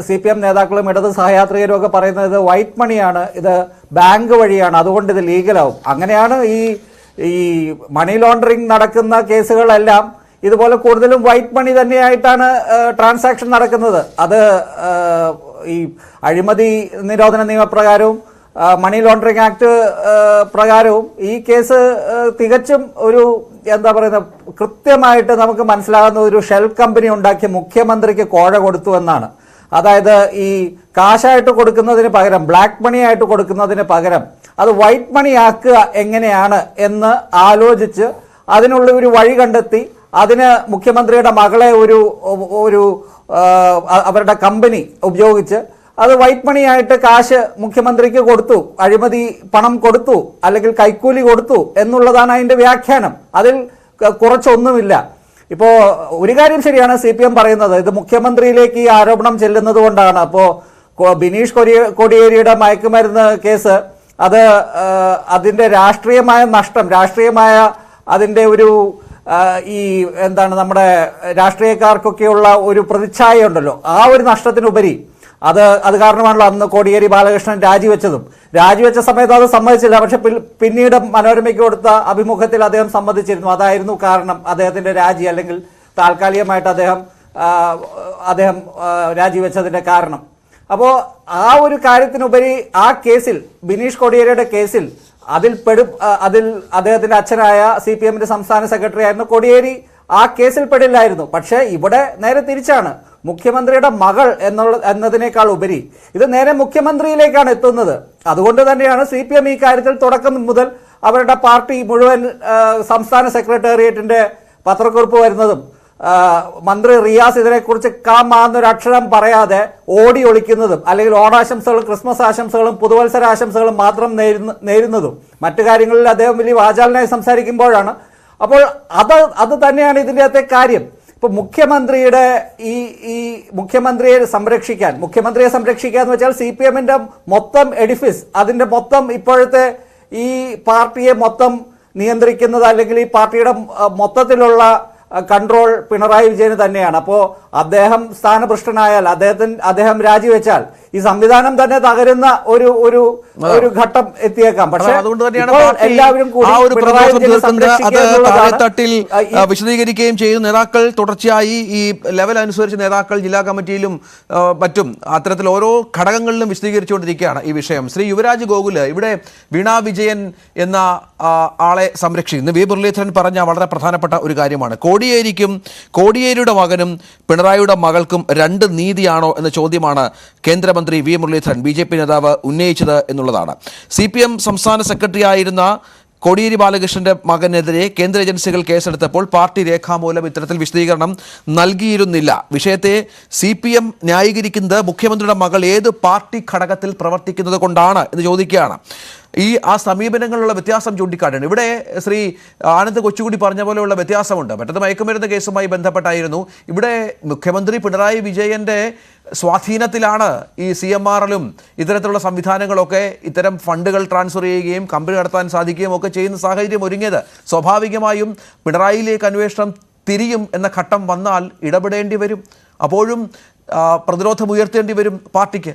CPM നേതാക്കളും ഇടത് സഹയാത്രികരും ഒക്കെ പറയുന്നത് വൈറ്റ് മണിയാണ്, ഇത് ബാങ്ക് വഴിയാണ്, അതുകൊണ്ട് ഇത് ലീഗലാവും. അങ്ങനെയാണ് ഈ മണി ലോണ്ടറിങ് നടക്കുന്ന കേസുകളെല്ലാം ഇതുപോലെ കൂടുതലും വൈറ്റ് മണി തന്നെയായിട്ടാണ് ട്രാൻസാക്ഷൻ നടക്കുന്നത്. അത് ഈ അഴിമതി നിരോധന നിയമപ്രകാരവും മണി ലോണ്ടറിങ് ആക്ട് പ്രകാരവും ഈ കേസ് തികച്ചും ഒരു എന്താ പറയുന്നത്, കൃത്യമായിട്ട് നമുക്ക് മനസ്സിലാകുന്ന ഒരു ഷെൽ കമ്പനി ഉണ്ടാക്കി മുഖ്യമന്ത്രിക്ക് കോഴ കൊടുത്തു എന്നാണ്. അതായത് ഈ കാശായിട്ട് കൊടുക്കുന്നതിന് പകരം, ബ്ലാക്ക് മണി ആയിട്ട് കൊടുക്കുന്നതിന് പകരം അത് വൈറ്റ് മണി ആക്കുക എങ്ങനെയാണ് എന്ന് ആലോചിച്ച് അതിനുള്ള ഒരു വഴി കണ്ടെത്തി അതിന് മുഖ്യമന്ത്രിയുടെ മകളെ ഒരു അവരുടെ കമ്പനി ഉപയോഗിച്ച് അത് വൈറ്റ് മണി ആയിട്ട് കാശ് മുഖ്യമന്ത്രിക്ക് കൊടുത്തു, അഴിമതി പണം കൊടുത്തു, അല്ലെങ്കിൽ കൈക്കൂലി കൊടുത്തു എന്നുള്ളതാണ് അതിന്റെ വ്യാഖ്യാനം. അതിൽ കുറച്ചൊന്നുമില്ല. ഇപ്പോൾ ഒരു കാര്യം ശരിയാണ് CPM പറയുന്നത്, ഇത് മുഖ്യമന്ത്രിയിലേക്ക് ഈ ആരോപണം ചെല്ലുന്നത് കൊണ്ടാണ്. അപ്പോൾ ബിനീഷ് കോടിയേരിയുടെ മയക്കുമരുന്ന് കേസ് അത് അതിന്റെ രാഷ്ട്രീയമായ നഷ്ടം, രാഷ്ട്രീയമായ അതിന്റെ ഒരു ഈ എന്താണ് നമ്മുടെ രാഷ്ട്രീയക്കാർക്കൊക്കെയുള്ള ഒരു പ്രതിച്ഛായ ഉണ്ടല്ലോ, ആ ഒരു നഷ്ടത്തിനുപരി അത് കാരണമാണല്ലോ അന്ന് കോടിയേരി ബാലകൃഷ്ണൻ രാജിവെച്ച സമയത്ത് അത് സമ്മതിച്ചില്ല. പക്ഷെ പിന്നീട് മനോരമയ്ക്ക് കൊടുത്ത അഭിമുഖത്തിൽ അദ്ദേഹം സമ്മതിച്ചിരുന്നു. അതായിരുന്നു കാരണം അദ്ദേഹത്തിന്റെ രാജി, അല്ലെങ്കിൽ താൽക്കാലികമായിട്ട് അദ്ദേഹം രാജിവെച്ചതിന്റെ കാരണം. അപ്പോൾ ആ ഒരു കാര്യത്തിനുപരി ആ കേസിൽ, ബിനീഷ് കോടിയേരിയുടെ കേസിൽ അതിൽ അദ്ദേഹത്തിന്റെ അച്ഛനായ CPM-ന്റെ സംസ്ഥാന സെക്രട്ടറി ആയിരുന്ന കോടിയേരി ആ കേസിൽ പെടില്ലായിരുന്നു. പക്ഷേ ഇവിടെ നേരെ തിരിച്ചാണ്. മുഖ്യമന്ത്രിയുടെ മകൾ എന്നതിനേക്കാൾ ഉപരി ഇത് നേരെ മുഖ്യമന്ത്രിയിലേക്കാണ് എത്തുന്നത്. അതുകൊണ്ട് തന്നെയാണ് CPM ഈ കാര്യത്തിൽ തുടക്കം മുതൽ അവരുടെ പാർട്ടി മുഴുവൻ സംസ്ഥാന സെക്രട്ടേറിയറ്റിന്റെ പത്രക്കുറിപ്പ് വരുന്നതും മന്ത്രി റിയാസ് ഇതിനെക്കുറിച്ച് കാമാന്നൊരു അക്ഷരം പറയാതെ ഓടി ഒളിക്കുന്നതും, അല്ലെങ്കിൽ ഓണാശംസകളും ക്രിസ്മസ് ആശംസകളും പുതുവത്സരാശംസകളും മാത്രം നേരുന്നതും, മറ്റു കാര്യങ്ങളിൽ അദ്ദേഹം വലിയ വാചാലനായി സംസാരിക്കുമ്പോഴാണ്. അപ്പോൾ അത് തന്നെയാണ് ഇതിൻ്റെ അകത്തെ കാര്യം. ഇപ്പൊ മുഖ്യമന്ത്രിയെ സംരക്ഷിക്കുക എന്ന് വെച്ചാൽ CPM-ന്റെ മൊത്തം എഡിഫിസ്, അതിന്റെ മൊത്തം ഇപ്പോഴത്തെ ഈ പാർട്ടിയെ മൊത്തം നിയന്ത്രിക്കുന്നത്, അല്ലെങ്കിൽ ഈ പാർട്ടിയുടെ മൊത്തത്തിലുള്ള കൺട്രോൾ പിണറായി വിജയന് തന്നെയാണ്. അപ്പോൾ അദ്ദേഹം സ്ഥാനഭ്രഷ്ടനായാൽ, അദ്ദേഹം രാജിവെച്ചാൽ ഈ സംവിധാനം തന്നെ തകരുന്ന ഒരു ഘട്ടം എത്തിയേക്കാം. പക്ഷേ അതുകൊണ്ട് തന്നെയാണ് എല്ലാവരും തട്ടിൽ വിശദീകരിക്കുകയും ചെയ്തു. നേതാക്കൾ തുടർച്ചയായി ഈ ലെവൽ അനുസരിച്ച് നേതാക്കൾ ജില്ലാ കമ്മിറ്റിയിലും മറ്റും അത്തരത്തിൽ ഓരോ ഘടകങ്ങളിലും വിശദീകരിച്ചുകൊണ്ടിരിക്കുകയാണ് ഈ വിഷയം. ശ്രീ യുവരാജ് ഗോകുല്, ഇവിടെ വീണ വിജയൻ എന്ന ആളെ സംരക്ഷിക്കുന്നു. വി മുരളീധരൻ പറഞ്ഞ വളരെ പ്രധാനപ്പെട്ട ഒരു കാര്യമാണ്. കോടിയേരിയുടെ മകനും പിണറായിയുടെ മകൾക്കും രണ്ട് നീതിയാണോ എന്ന ചോദ്യമാണ് കേന്ദ്രമന്ത്രി വി മുരളീധരൻ BJP നേതാവ് ഉന്നയിച്ചത് എന്നുള്ളതാണ്. CPM സംസ്ഥാന സെക്രട്ടറി ആയിരുന്ന കോടിയേരി ബാലകൃഷ്ണന്റെ മകനെതിരെ കേന്ദ്ര ഏജൻസികൾ കേസെടുത്തപ്പോൾ പാർട്ടി രേഖാമൂലം ഇത്തരത്തിൽ വിശദീകരണം നൽകിയിരുന്നില്ല. വിഷയത്തെ CPM ന്യായീകരിക്കുന്നത് മുഖ്യമന്ത്രിയുടെ മകൾ ഏത് പാർട്ടി ഘടകത്തിൽ പ്രവർത്തിക്കുന്നത് കൊണ്ടാണ് എന്ന് ചോദിക്കുകയാണ്. ആ സമീപനങ്ങളിലുള്ള വ്യത്യാസം ചൂണ്ടിക്കാട്ടുന്നു. ഇവിടെ ശ്രീ ആനന്ദ് കൊച്ചുകൂടി പറഞ്ഞ പോലെയുള്ള വ്യത്യാസമുണ്ട്. മറ്റത് മയക്കുമരുന്ന് കേസുമായി ബന്ധപ്പെട്ടായിരുന്നു. ഇവിടെ മുഖ്യമന്ത്രി പിണറായി വിജയന്റെ സ്വാധീനത്തിലാണ് ഈ CMRL-ഉം ഇത്തരത്തിലുള്ള സംവിധാനങ്ങളൊക്കെ ഇത്തരം ഫണ്ടുകൾ ട്രാൻസ്ഫർ ചെയ്യുകയും കമ്പനി നടത്താൻ സാധിക്കുകയും ഒക്കെ ചെയ്യുന്ന സാഹചര്യം ഒരുങ്ങിയത്. സ്വാഭാവികമായും പിണറായിയിലേക്ക് അന്വേഷണം തിരിയും എന്ന ഘട്ടം വന്നാൽ ഇടപെടേണ്ടി വരും. അപ്പോഴും പ്രതിരോധം ഉയർത്തേണ്ടി വരും പാർട്ടിക്ക്.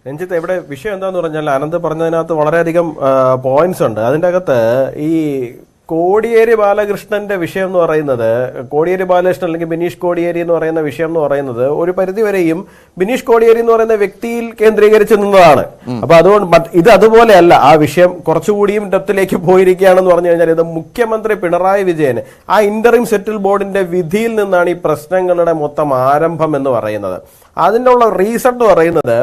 രഞ്ജിത്ത്, ഇവിടെ വിഷയം എന്താന്ന് പറഞ്ഞാൽ അനന്ത് പറഞ്ഞതിനകത്ത് വളരെയധികം പോയിന്റ്സ് ഉണ്ട്. അതിൻ്റെ അകത്ത് ഈ കോടിയേരി ബാലകൃഷ്ണന്റെ വിഷയം എന്ന് പറയുന്നത്, കോടിയേരി ബാലകൃഷ്ണൻ അല്ലെങ്കിൽ ബിനീഷ് കോടിയേരി എന്ന് പറയുന്ന വിഷയം എന്ന് പറയുന്നത് ഒരു പരിധിവരെയും ബിനീഷ് കോടിയേരി എന്ന് പറയുന്ന വ്യക്തിയിൽ കേന്ദ്രീകരിച്ച് നിന്നതാണ്. അപ്പൊ അതുകൊണ്ട് ഇത് അതുപോലെയല്ല. ആ വിഷയം കുറച്ചുകൂടിയും ഡെപ്തിലേക്ക് പോയിരിക്കുകയാണെന്ന് പറഞ്ഞു കഴിഞ്ഞാൽ ഇത് മുഖ്യമന്ത്രി പിണറായി വിജയന് ആ ഇന്ററിം സെറ്റിൽ ബോർഡിന്റെ വിധിയിൽ നിന്നാണ് ഈ പ്രശ്നങ്ങളുടെ മൊത്തം ആരംഭം എന്ന് പറയുന്നത്. അതിൻ്റെ ഉള്ള റീസൺ എന്ന് പറയുന്നത്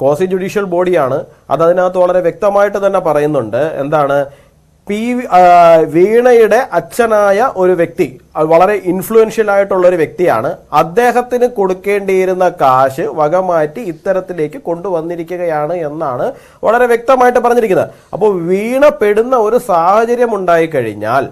ക്വാസി ജുഡീഷ്യൽ ബോഡിയാണ്. അതിനകത്ത് വളരെ വ്യക്തമായിട്ട് തന്നെ പറയുന്നുണ്ട്. എന്താണ്, വീണയുടെ അച്ഛനായ ഒരു വ്യക്തി, വളരെ ഇൻഫ്ലുവൻഷ്യൽ ആയിട്ടുള്ള ഒരു വ്യക്തിയാണ്. അദ്ദേഹത്തിന് കൊടുക്കേണ്ടിയിരുന്ന കാശ് വകമാറ്റി ഇത്തരത്തിലേക്ക് കൊണ്ടുവന്നിരിക്കുകയാണ് എന്നാണ് വളരെ വ്യക്തമായിട്ട് പറഞ്ഞിരിക്കുന്നത്. അപ്പോൾ വീണ പെടുന്ന ഒരു സാഹചര്യം ഉണ്ടായിക്കഴിഞ്ഞാൽ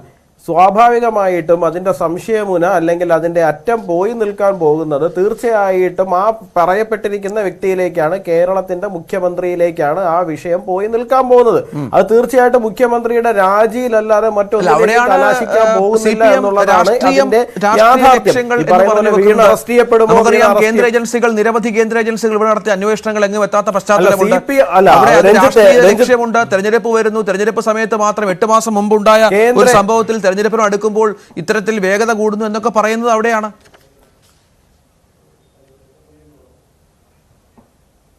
സ്വാഭാവികമായിട്ടും അതിന്റെ സംശയമുന അല്ലെങ്കിൽ അതിന്റെ അറ്റം പോയി നിൽക്കാൻ പോകുന്നത് തീർച്ചയായിട്ടും ആ പറയപ്പെട്ടിരിക്കുന്ന വ്യക്തിയിലേക്കാണ്, കേരളത്തിന്റെ മുഖ്യമന്ത്രിയിലേക്കാണ് ആ വിഷയം പോയി നിൽക്കാൻ പോകുന്നത്. അത് തീർച്ചയായിട്ടും മുഖ്യമന്ത്രിയുടെ രാജിയിലല്ലാതെ മറ്റൊന്നും കലാശിക്കാൻ പോകുന്നില്ല എന്നുള്ളതാണ് അതിന്റെ യാഥാർത്ഥ്യം. അറസ്റ്റ് ചെയ്യപ്പെടുമോ? കേന്ദ്ര ഏജൻസികൾ, നിരവധി കേന്ദ്ര ഏജൻസികൾ ഇവിടെ നടത്തിയ അന്വേഷണങ്ങൾ എങ്ങും എത്താത്ത പശ്ചാത്തലമുണ്ട്. തെരഞ്ഞെടുപ്പ് വരുന്നു. തെരഞ്ഞെടുപ്പ് സമയത്ത് മാത്രം 8 മാസം മുമ്പുണ്ടായ ഒരു സംഭവത്തിൽ തെരഞ്ഞെടുപ്പിനും അടുക്കുമ്പോൾ ഇത്തരത്തിൽ വേഗത കൂടുന്നു എന്നൊക്കെ പറയുന്നത് അവിടെയാണ്.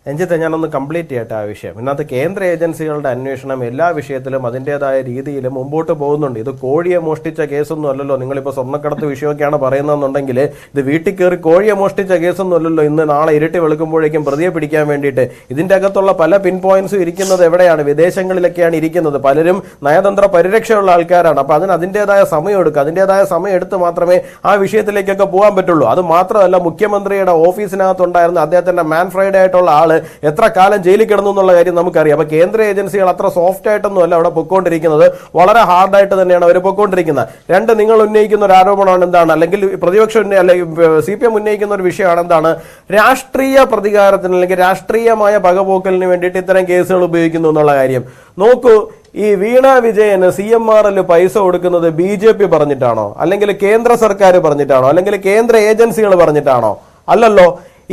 രഞ്ജിത്ത്, ഞാനൊന്ന് കംപ്ലീറ്റ് ചെയ്യട്ടെ ആ വിഷയം. ഇതിനകത്ത് കേന്ദ്ര ഏജൻസികളുടെ അന്വേഷണം എല്ലാ വിഷയത്തിലും അതിൻ്റെതായ രീതിയിൽ മുമ്പോട്ട് പോകുന്നുണ്ട്. ഇത് കോഴിയെ മോഷ്ടിച്ച കേസൊന്നും അല്ലല്ലോ. നിങ്ങളിപ്പോൾ സ്വർണ്ണക്കടത്ത് വിഷയമൊക്കെയാണ് പറയുന്നതെന്നുണ്ടെങ്കിൽ ഇത് വീട്ടിൽ കയറി കോഴിയെ മോഷ്ടിച്ച കേസൊന്നും അല്ലല്ലോ. ഇന്ന് നാളെ ഇരുട്ടി വെളുക്കുമ്പോഴേക്കും പ്രതിയെ പിടിക്കാൻ വേണ്ടിയിട്ട് ഇതിൻ്റെ അകത്തുള്ള പല പിൻ പോയിന്റ്സും ഇരിക്കുന്നത് എവിടെയാണ്? വിദേശങ്ങളിലൊക്കെയാണ് ഇരിക്കുന്നത്. പലരും നയതന്ത്ര പരിരക്ഷയുള്ള ആൾക്കാരാണ്. അപ്പോൾ അതിൻ്റെതായ സമയം എടുക്കുക. അതിൻ്റെതായ സമയം എടുത്ത് മാത്രമേ ആ വിഷയത്തിലേക്കൊക്കെ പോകാൻ പറ്റുള്ളൂ. അത് മാത്രമല്ല, മുഖ്യമന്ത്രിയുടെ ഓഫീസിനകത്തുണ്ടായിരുന്ന അദ്ദേഹത്തിൻ്റെ മാൻ ഫ്രൈഡേ ആയിട്ടുള്ള ആൾ ഇയാൾ എത്ര കാലം ജയിലിൽ കിടന്നു എന്നുള്ള കാര്യം നമുക്കറിയാം. അപ്പൊ കേന്ദ്ര ഏജൻസികൾ അത്ര സോഫ്റ്റ് ആയിട്ടൊന്നും അല്ല അവിടെ പൊയ്ക്കൊണ്ടിരിക്കുന്നത്, വളരെ ഹാർഡായിട്ട് തന്നെയാണ് അവർ പൊയ്ക്കൊണ്ടിരിക്കുന്നത്. രണ്ട്, നിങ്ങൾ ഉന്നയിക്കുന്ന ഒരു ആരോപണമാണ് എന്താണ്, അല്ലെങ്കിൽ പ്രതിപക്ഷം അല്ലെങ്കിൽ CPM ഉന്നയിക്കുന്ന ഒരു വിഷയമാണ് എന്താണ്, രാഷ്ട്രീയ പ്രതികാരത്തിന് അല്ലെങ്കിൽ രാഷ്ട്രീയമായ പകപോക്കലിന് വേണ്ടിയിട്ട് ഇത്തരം കേസുകൾ ഉപയോഗിക്കുന്നു എന്നുള്ള കാര്യം. നോക്കൂ, ഈ വീണ വിജയന് CMRL പൈസ കൊടുക്കുന്നത് BJP പറഞ്ഞിട്ടാണോ, അല്ലെങ്കിൽ കേന്ദ്ര സർക്കാർ പറഞ്ഞിട്ടാണോ, അല്ലെങ്കിൽ കേന്ദ്ര ഏജൻസികൾ പറഞ്ഞിട്ടാണോ? അല്ലല്ലോ.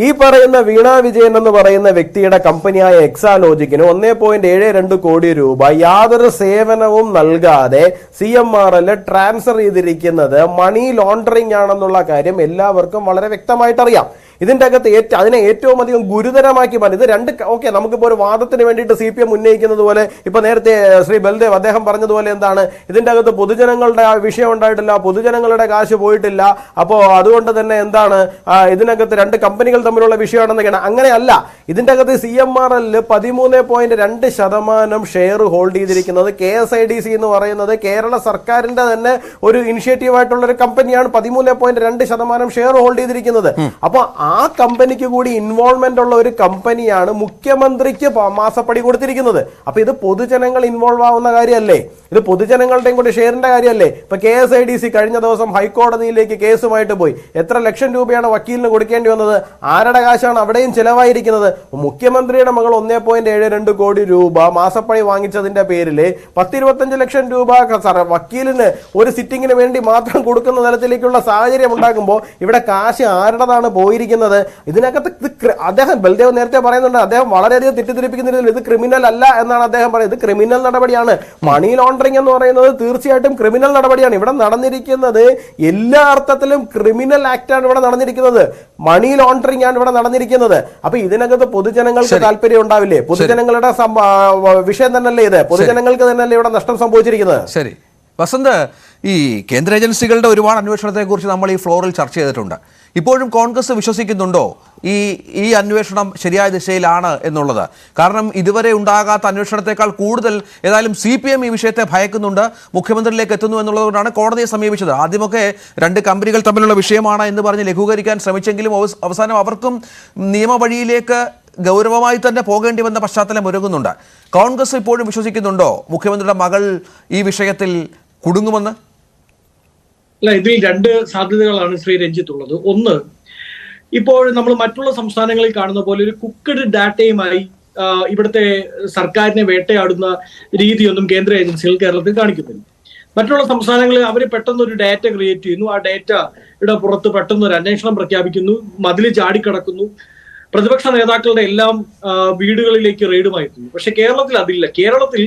ഈ പറയുന്ന വീണ വിജയൻ എന്ന് പറയുന്ന വ്യക്തിയുടെ കമ്പനിയായ എക്സാലോജിക്കിന് 1.72 കോടി രൂപ യാതൊരു സേവനവും നൽകാതെ CMRL ട്രാൻസ്ഫർ ചെയ്തിരിക്കുന്നത് മണി ലോണ്ടറിംഗ് ആണെന്നുള്ള കാര്യം എല്ലാവർക്കും വളരെ വ്യക്തമായിട്ട് അറിയാം. ഇതിന്റെ അകത്ത് അതിനെ ഏറ്റവും അധികം ഗുരുതരമാക്കി മാറ്റി ഇത് രണ്ട്. ഓക്കെ, നമുക്കിപ്പോൾ ഒരു വാദത്തിന് വേണ്ടിയിട്ട് CPM ഉന്നയിക്കുന്നത് പോലെ ഇപ്പൊ നേരത്തെ ശ്രീ ബൽദേവ് അദ്ദേഹം പറഞ്ഞതുപോലെ എന്താണ്, ഇതിന്റെ അകത്ത് പൊതുജനങ്ങളുടെ വിഷയം ഉണ്ടായിട്ടില്ല, പൊതുജനങ്ങളുടെ കാശ് പോയിട്ടില്ല, അപ്പോൾ അതുകൊണ്ട് തന്നെ എന്താണ് ഇതിനകത്ത് രണ്ട് കമ്പനികൾ തമ്മിലുള്ള വിഷയമാണെന്നൊക്കെയാണ്. അങ്ങനെയല്ല. ഇതിന്റെ അകത്ത് CMRL 13.2% ഷെയർ ഹോൾഡ് ചെയ്തിരിക്കുന്നത് KSIDC എന്ന് പറയുന്നത് കേരള സർക്കാരിന്റെ തന്നെ ഒരു ഇനിഷ്യേറ്റീവ് ആയിട്ടുള്ള ഒരു കമ്പനിയാണ് 13.2% ഷെയർ ഹോൾഡ് ചെയ്തിരിക്കുന്നത്. അപ്പൊ ആ കമ്പനിക്ക് കൂടി ഇൻവോൾവ്മെന്റ് ഉള്ള ഒരു കമ്പനിയാണ് മുഖ്യമന്ത്രിക്ക് മാസപ്പടി കൊടുത്തിരിക്കുന്നത്. അപ്പൊ ഇത് പൊതുജനങ്ങൾ ഇൻവോൾവ് ആവുന്ന കാര്യമല്ലേ, ഇത് പൊതുജനങ്ങളുടെയും കൂടി ഷെയറിന്റെ കാര്യമല്ലേ. ഇപ്പൊ KSIDC കഴിഞ്ഞ ദിവസം ഹൈക്കോടതിയിലേക്ക് കേസുമായിട്ട് പോയി. എത്ര ലക്ഷം രൂപയാണ് വക്കീലിന് കൊടുക്കേണ്ടി വന്നത്? ആരുടെ കാശാണ് അവിടെയും ചെലവായിരിക്കുന്നത്? മുഖ്യമന്ത്രിയുടെ മകൾ 1.72 കോടി രൂപ മാസപ്പടി വാങ്ങിച്ചതിന്റെ പേരിൽ 10-25 ലക്ഷം രൂപ വക്കീലിന് ഒരു സിറ്റിങ്ങിന് വേണ്ടി മാത്രം കൊടുക്കുന്ന തലത്തിലേക്കുള്ള സാഹചര്യം ഉണ്ടാക്കുമ്പോൾ ഇവിടെ കാശ് ആരുടേതാണ് പോയിരിക്കുന്നത്? ഇതിനകത്ത് അദ്ദേഹം ബൽദേവ് നേരത്തെ പറയുന്നുണ്ട്, അദ്ദേഹം വളരെയധികം തെറ്റിദ്ധരിപ്പിക്കുന്നില്ല. ഇത് ക്രിമിനൽ അല്ല എന്നാണ് അദ്ദേഹം പറയുന്നത്. ഇത് ക്രിമിനൽ നടപടിയാണ്. മണി ലോണ്ടറിംഗ് എന്ന് പറയുന്നത് തീർച്ചയായിട്ടും ക്രിമിനൽ നടപടിയാണ്. ഇവിടെ നടന്നിരിക്കുന്നത് എല്ലാ അർത്ഥത്തിലും ക്രിമിനൽ ആക്ട് ആണ് ഇവിടെ നടന്നിരിക്കുന്നത്. മണി ലോണ്ടറിംഗ് ആണ് ഇവിടെ നടന്നിരിക്കുന്നത്. അപ്പൊ ഇതിനകത്ത് പൊതുജനങ്ങൾക്ക് താല്പര്യം ഉണ്ടാവില്ലേ? പൊതുജനങ്ങളുടെ വിഷയം തന്നെയല്ലേ ഇത്? പൊതുജനങ്ങൾക്ക് തന്നെയല്ലേ ഇവിടെ നഷ്ടം സംഭവിച്ചിരിക്കുന്നത്? ശരി വസന്ത്, ഈ കേന്ദ്ര ഏജൻസികളുടെ ഒരുപാട് അന്വേഷണത്തെക്കുറിച്ച് നമ്മൾ ഈ ഫ്ലോറിൽ ചർച്ച ചെയ്തിട്ടുണ്ട്. ഇപ്പോഴും കോൺഗ്രസ് വിശ്വസിക്കുന്നുണ്ടോ ഈ അന്വേഷണം ശരിയായ ദിശയിലാണ് എന്നുള്ളത്? കാരണം ഇതുവരെ ഉണ്ടാകാത്ത അന്വേഷണത്തെക്കാൾ കൂടുതൽ ഏതായാലും CPM ഈ വിഷയത്തെ ഭയക്കുന്നുണ്ട്, മുഖ്യമന്ത്രിയിലേക്ക് എത്തുന്നു എന്നുള്ളതുകൊണ്ടാണ് കോടതിയെ സമീപിച്ചത്. ആദ്യമൊക്കെ രണ്ട് കമ്പനികൾ തമ്മിലുള്ള വിഷയമാണ് എന്ന് പറഞ്ഞ് ലഘൂകരിക്കാൻ ശ്രമിച്ചെങ്കിലും അവസാനം അവർക്കും നിയമവഴിയിലേക്ക് ഗൗരവമായി തന്നെ പോകേണ്ടി വന്ന പശ്ചാത്തലം ഒരുങ്ങുന്നുണ്ട്. കോൺഗ്രസ് ഇപ്പോഴും വിശ്വസിക്കുന്നുണ്ടോ മുഖ്യമന്ത്രിയുടെ മകൾ ഈ വിഷയത്തിൽ കുടുങ്ങുമെന്ന്? അല്ല, ഇതിൽ രണ്ട് സാധ്യതകളാണ് ശ്രീ രഞ്ജിത്ത് ഉള്ളത്. ഒന്ന്, ഇപ്പോൾ നമ്മൾ മറ്റുള്ള സംസ്ഥാനങ്ങളിൽ കാണുന്ന പോലെ ഒരു കുക്കഡ് ഡാറ്റയുമായി ഇവിടുത്തെ സർക്കാരിനെ വേട്ടയാടുന്ന രീതിയൊന്നും കേന്ദ്ര ഏജൻസികൾ കേരളത്തിൽ കാണിക്കുന്നില്ല. മറ്റുള്ള സംസ്ഥാനങ്ങളിൽ അവർ പെട്ടെന്ന് ഒരു ഡാറ്റ ക്രിയേറ്റ് ചെയ്യുന്നു, ആ ഡാറ്റയുടെ പുറത്ത് പെട്ടെന്ന് ഒരു അന്വേഷണം പ്രഖ്യാപിക്കുന്നു, മതിൽ ചാടിക്കടക്കുന്നു, പ്രതിപക്ഷ നേതാക്കളുടെ എല്ലാം വീടുകളിലേക്ക് റെയ്ഡുമായി എത്തുന്നു. പക്ഷെ കേരളത്തിൽ അതില്ല. കേരളത്തിൽ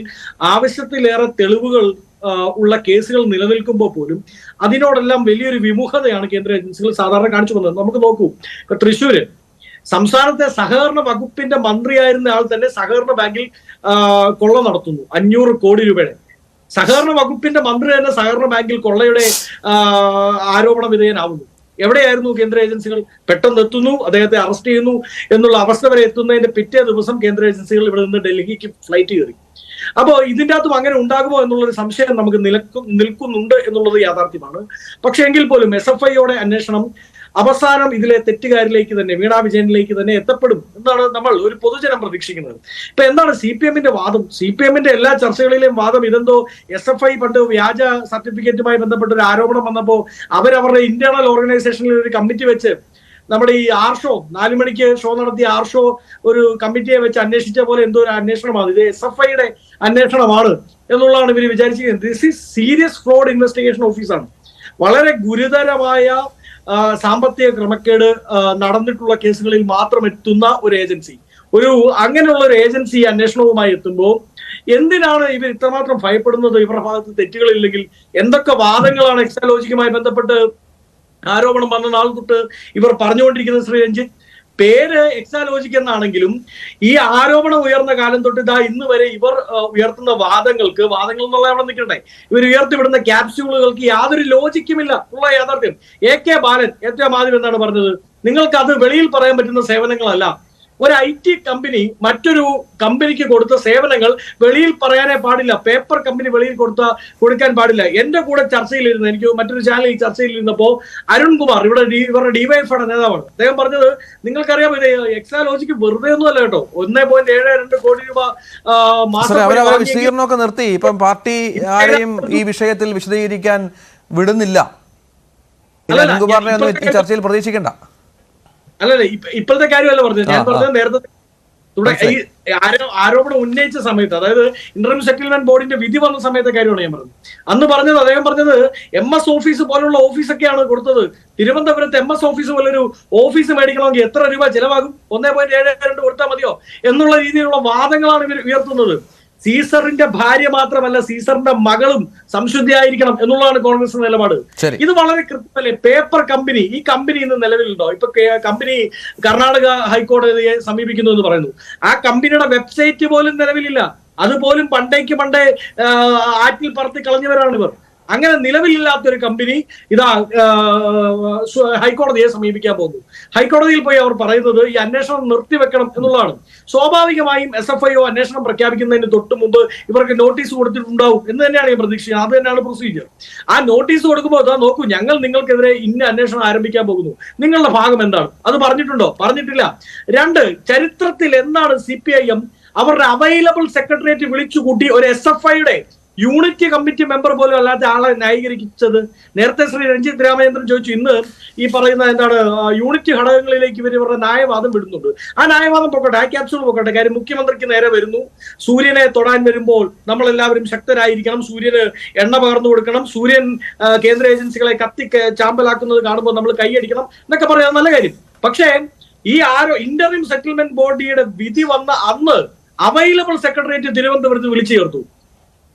ആവശ്യത്തിലേറെ തെളിവുകൾ ഉള്ള കേസുകൾ നിലനിൽക്കുമ്പോൾ പോലും അതിനോടെല്ലാം വലിയൊരു വിമുഖതയാണ് കേന്ദ്ര ഏജൻസികൾ സാധാരണ കാണിച്ചു വന്നത്. നമുക്ക് നോക്കൂ, ഇപ്പൊ തൃശ്ശൂര് സംസ്ഥാനത്തെ സഹകരണ വകുപ്പിന്റെ മന്ത്രിയായിരുന്ന ആൾ തന്നെ സഹകരണ ബാങ്കിൽ കൊള്ള നടത്തുന്നു 500 കോടി രൂപയുടെ. സഹകരണ വകുപ്പിന്റെ മന്ത്രി തന്നെ സഹകരണ ബാങ്കിൽ കൊള്ളയുടെ ആരോപണ വിധേയനാവുന്നു. എവിടെയായിരുന്നു കേന്ദ്ര ഏജൻസികൾ? പെട്ടെന്ന് എത്തുന്നു, അദ്ദേഹത്തെ അറസ്റ്റ് ചെയ്യുന്നു എന്നുള്ള അവസ്ഥ വരെ എത്തുന്നതിന്റെ പിറ്റേ ദിവസം കേന്ദ്ര ഏജൻസികൾ ഇവിടെ നിന്ന് ഡൽഹിക്ക് ഫ്ലൈറ്റ് കയറി. അപ്പോൾ ഇതിൻ്റെ അകത്തും അങ്ങനെ ഉണ്ടാകുമോ എന്നുള്ളൊരു സംശയം നമുക്ക് നിൽക്കുന്നുണ്ട് എന്നുള്ളത് യാഥാർത്ഥ്യമാണ്. പക്ഷെ എങ്കിൽ പോലും SFIയുടെ അന്വേഷണം അവസാനം ഇതിലെ തെറ്റുകാരിലേക്ക് തന്നെ, വീണ വിജയനിലേക്ക് തന്നെ എത്തപ്പെടും എന്നാണ് നമ്മൾ ഒരു പൊതുജനം പ്രതീക്ഷിക്കുന്നത്. ഇപ്പൊ എന്താണ് CPMന്റെ വാദം? CPMന്റെ എല്ലാ ചർച്ചകളിലെയും വാദം ഇതെന്തോ SFI പണ്ട് വ്യാജ സർട്ടിഫിക്കറ്റുമായി ബന്ധപ്പെട്ട ഒരു ആരോപണം വന്നപ്പോൾ അവരവരുടെ ഇന്റേണൽ ഓർഗനൈസേഷനിൽ ഒരു കമ്മിറ്റി വെച്ച്, നമ്മുടെ ഈ ഷോ 4 മണിക്ക് ഷോ നടത്തിയ ഷോ ഒരു കമ്മിറ്റിയെ വെച്ച് അന്വേഷിച്ച പോലെ എന്തോ ഒരു അന്വേഷണമാണ് ഇത്, SFIയുടെ അന്വേഷണമാണ് എന്നുള്ളതാണ് ഇവർ വിചാരിച്ചിരിക്കുന്നത്. This is serious fraud investigation ഓഫീസാണ്. വളരെ ഗുരുതരമായ സാമ്പത്തിക ക്രമക്കേട് നടന്നിട്ടുള്ള കേസുകളിൽ മാത്രം എത്തുന്ന ഒരു ഏജൻസി, അങ്ങനെയുള്ള ഒരു ഏജൻസി അന്വേഷണവുമായി എത്തുമ്പോൾ എന്തിനാണ് ഇവർ ഇത്രമാത്രം ഭയപ്പെടുന്നത്? ഇവരുടെ ഭാഗത്ത് തെറ്റുകളില്ലെങ്കിൽ എന്തൊക്കെ വാദങ്ങളാണ് എക്സാലോജിക്കുമായി ബന്ധപ്പെട്ട് ആരോപണം വന്ന നാൾ തൊട്ട് ഇവർ പറഞ്ഞുകൊണ്ടിരിക്കുന്നത്? ശ്രീ രഞ്ജിത്ത്, പേര് എക്സാലോജിക് എന്നാണെങ്കിലും ഈ ആരോപണം ഉയർന്ന കാലം തൊട്ട് ഇതാ ഇന്ന് വരെ ഇവർ ഉയർത്തുന്ന വാദങ്ങൾ എന്നുള്ള അവിടെ നിൽക്കട്ടെ, ഇവർ ഉയർത്തിവിടുന്ന ക്യാപ്സ്യൂളുകൾക്ക് യാതൊരു ലോജിക്കുമില്ല ഉള്ള യാഥാർത്ഥ്യം. AK ബാലൻ ഏറ്റവും ആദ്യം എന്താണ് പറഞ്ഞത്? നിങ്ങൾക്ക് അത് വെളിയിൽ പറയാൻ പറ്റുന്ന സേവനങ്ങളല്ല, ഒരു IT കമ്പനി മറ്റൊരു കമ്പനിക്ക് കൊടുത്ത സേവനങ്ങൾ വെളിയിൽ പറയാനേ പാടില്ല. പേപ്പർ കമ്പനി വെളിയിൽ കൊടുക്കാൻ പാടില്ല. എന്റെ കൂടെ ചർച്ചയിലിരുന്ന്, എനിക്ക് മറ്റൊരു ചാനലിൽ ചർച്ചയിലിരുന്നപ്പോ അരുൺകുമാർ, ഇവരുടെ ഡിവൈഎഫ്ഐയുടെ നേതാവാണ്, അദ്ദേഹം പറഞ്ഞത് നിങ്ങൾക്കറിയാം ഇത് എക്സാലോജിക്ക് വെറുതെ ഒന്നും അല്ല കേട്ടോ, 1.72 കോടി രൂപ വിശദീകരണമൊക്കെ നിർത്തി. ഇപ്പം പാർട്ടി ആരെയും ഈ വിഷയത്തിൽ വിശദീകരിക്കാൻ വിടുന്നില്ല. അരുൺകുമാറിനെ ഒന്നും ഈ ചർച്ചയിൽ പ്രതീക്ഷിക്കണ്ട. അല്ലല്ല, ഇപ്പോഴത്തെ കാര്യമല്ല പറഞ്ഞത്, ഞാൻ പറഞ്ഞത് നേരത്തെ ഈ ആരോപണം ഉന്നയിച്ച സമയത്ത്, അതായത് ഇന്റർം സെറ്റിൽമെന്റ് ബോർഡിന്റെ വിധി വന്ന സമയത്തെ കാര്യമാണ് ഞാൻ പറഞ്ഞത്. അന്ന് പറഞ്ഞത്, അദ്ദേഹം പറഞ്ഞത് MS ഓഫീസ് പോലുള്ള ഓഫീസൊക്കെയാണ് കൊടുത്തത്. തിരുവനന്തപുരത്ത് MS ഓഫീസ് പോലൊരു ഓഫീസ് മേടിക്കണമെങ്കിൽ എത്ര രൂപ ചെലവാകും, 1.72 കൊടുത്താൽ മതിയോ എന്നുള്ള രീതിയിലുള്ള വാദങ്ങളാണ് ഇവർ ഉയർത്തുന്നത്. സീസറിന്റെ ഭാര്യ മാത്രമല്ല, സീസറിന്റെ മകളും സംശുദ്ധിയായിരിക്കണം എന്നുള്ളതാണ് കോൺഗ്രസ് നിലപാട്. ഇത് വളരെ കൃത്യമല്ലേ? പേപ്പർ കമ്പനി, ഈ കമ്പനി ഇന്ന് നിലവിലുണ്ടോ? ഇപ്പൊ കമ്പനി കർണാടക ഹൈക്കോടതിയെ സമീപിക്കുന്നു എന്ന് പറയുന്നു. ആ കമ്പനിയുടെ വെബ്സൈറ്റ് പോലും നിലവിലില്ല. അതുപോലും പണ്ടേ ആറ്റിൽ പറത്തി കളഞ്ഞവരാണ് ഇവർ. അങ്ങനെ നിലവിലില്ലാത്തൊരു കമ്പനി ഇതാ ഹൈക്കോടതിയെ സമീപിക്കാൻ പോകുന്നു. ഹൈക്കോടതിയിൽ പോയി അവർ പറയുന്നത് ഈ അന്വേഷണം നിർത്തിവെക്കണം എന്നുള്ളതാണ്. സ്വാഭാവികമായും SFIO അന്വേഷണം പ്രഖ്യാപിക്കുന്നതിന് തൊട്ട് മുമ്പ് ഇവർക്ക് നോട്ടീസ് കൊടുത്തിട്ടുണ്ടാവും എന്ന് തന്നെയാണ് ഞാൻ പ്രതീക്ഷിക്കുന്നത്. അത് തന്നെയാണ് പ്രൊസീജിയർ. ആ നോട്ടീസ് കൊടുക്കുമ്പോൾ അതാ നോക്കൂ, ഞങ്ങൾ നിങ്ങൾക്കെതിരെ ഇന്ന അന്വേഷണം ആരംഭിക്കാൻ പോകുന്നു, നിങ്ങളുടെ ഭാഗം എന്താണ്? അത് പറഞ്ഞിട്ടുണ്ടോ? പറഞ്ഞിട്ടില്ല. 2, ചരിത്രത്തിൽ എന്താണ് CPIM അവരുടെ അവൈലബിൾ സെക്രട്ടേറിയറ്റ് വിളിച്ചുകൂട്ടി ഒരു SFIയുടെ യൂണിറ്റ് കമ്മിറ്റി മെമ്പർ പോലും അല്ലാത്ത ആളെ ന്യായീകരിച്ചത്? നേരത്തെ ശ്രീ രഞ്ജിത്ത് രാമചന്ദ്രൻ ചോദിച്ചു, ഇന്ന് ഈ പറയുന്ന എന്താണ് യൂണിറ്റ് ഘടകങ്ങളിലേക്ക് ഇവരുടെ ന്യായവാദം വിടുന്നുണ്ട്. ആ ന്യായവാദം പൊക്കട്ടെ, ആ ക്യാപ്സ്യൂൾ പൊക്കട്ടെ. കാര്യം മുഖ്യമന്ത്രിക്ക് നേരെ വരുന്നു, സൂര്യനെ തൊടാൻ വരുമ്പോൾ നമ്മളെല്ലാവരും ശക്തരായിരിക്കണം, സൂര്യന് എണ്ണ പകർന്നു കൊടുക്കണം, സൂര്യൻ കേന്ദ്ര ഏജൻസികളെ ചാമ്പലാക്കുന്നത് കാണുമ്പോൾ നമ്മൾ കൈയടിക്കണം എന്നൊക്കെ പറയാം, നല്ല കാര്യം. പക്ഷേ ഈ ഇന്ററിം സെറ്റിൽമെന്റ് ബോഡിയുടെ വിധി വന്ന അന്ന് അവൈലബിൾ സെക്രട്ടേറിയറ്റ് തിരുവനന്തപുരത്ത് വിളിച്ചു ചേർത്തു.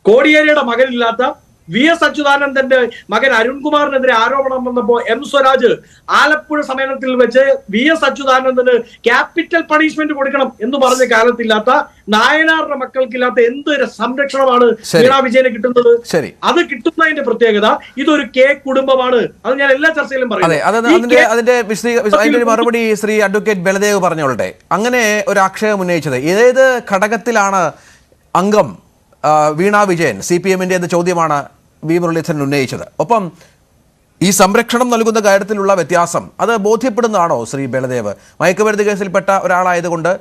കോടിയേരിയുടെ മകനില്ലാത്ത VS അച്യുതാനന്ദന്റെ മകൻ അരുൺകുമാറിനെതിരെ ആരോപണം വന്നപ്പോ M സ്വരാജ് ആലപ്പുഴ സമ്മേളനത്തിൽ വെച്ച് VS അച്യുതാനന്ദന് ക്യാപിറ്റൽ പണിഷ്മെന്റ് കൊടുക്കണം എന്ന് പറഞ്ഞ കാലത്തില്ലാത്ത, നായനാറുടെ മക്കൾക്കില്ലാത്ത എന്ത് സംരക്ഷണമാണ് വീണാ വിജയന് കിട്ടുന്നത്? അത് കിട്ടുന്നതിന്റെ പ്രത്യേകത, ഇതൊരു കുടുംബമാണ്. അത് ഞാൻ എല്ലാ ചർച്ചയിലും പറയുന്നത്. അതിന്റെ മറുപടി ശ്രീ അഡ്വക്കേറ്റ് ബലദേവ് പറഞ്ഞോളട്ടെ. അങ്ങനെ ഒരു ആക്ഷേപം ഉന്നയിച്ചത് ഏത് ഘടകത്തിലാണ് അംഗം വീണാ വിജയൻ CPMന്റെ എന്ന ചോദ്യമാണ് വി മുരളീധരൻ ഉന്നയിച്ചത്. ഒപ്പം ഈ സംരക്ഷണം നൽകുന്ന കാര്യത്തിലുള്ള വ്യത്യാസം അത് ബോധ്യപ്പെടുന്നതാണോ ശ്രീ ബലദേവ്? മയക്കുമരുന്ന് കേസിൽപ്പെട്ട ഒരാളായതുകൊണ്ട്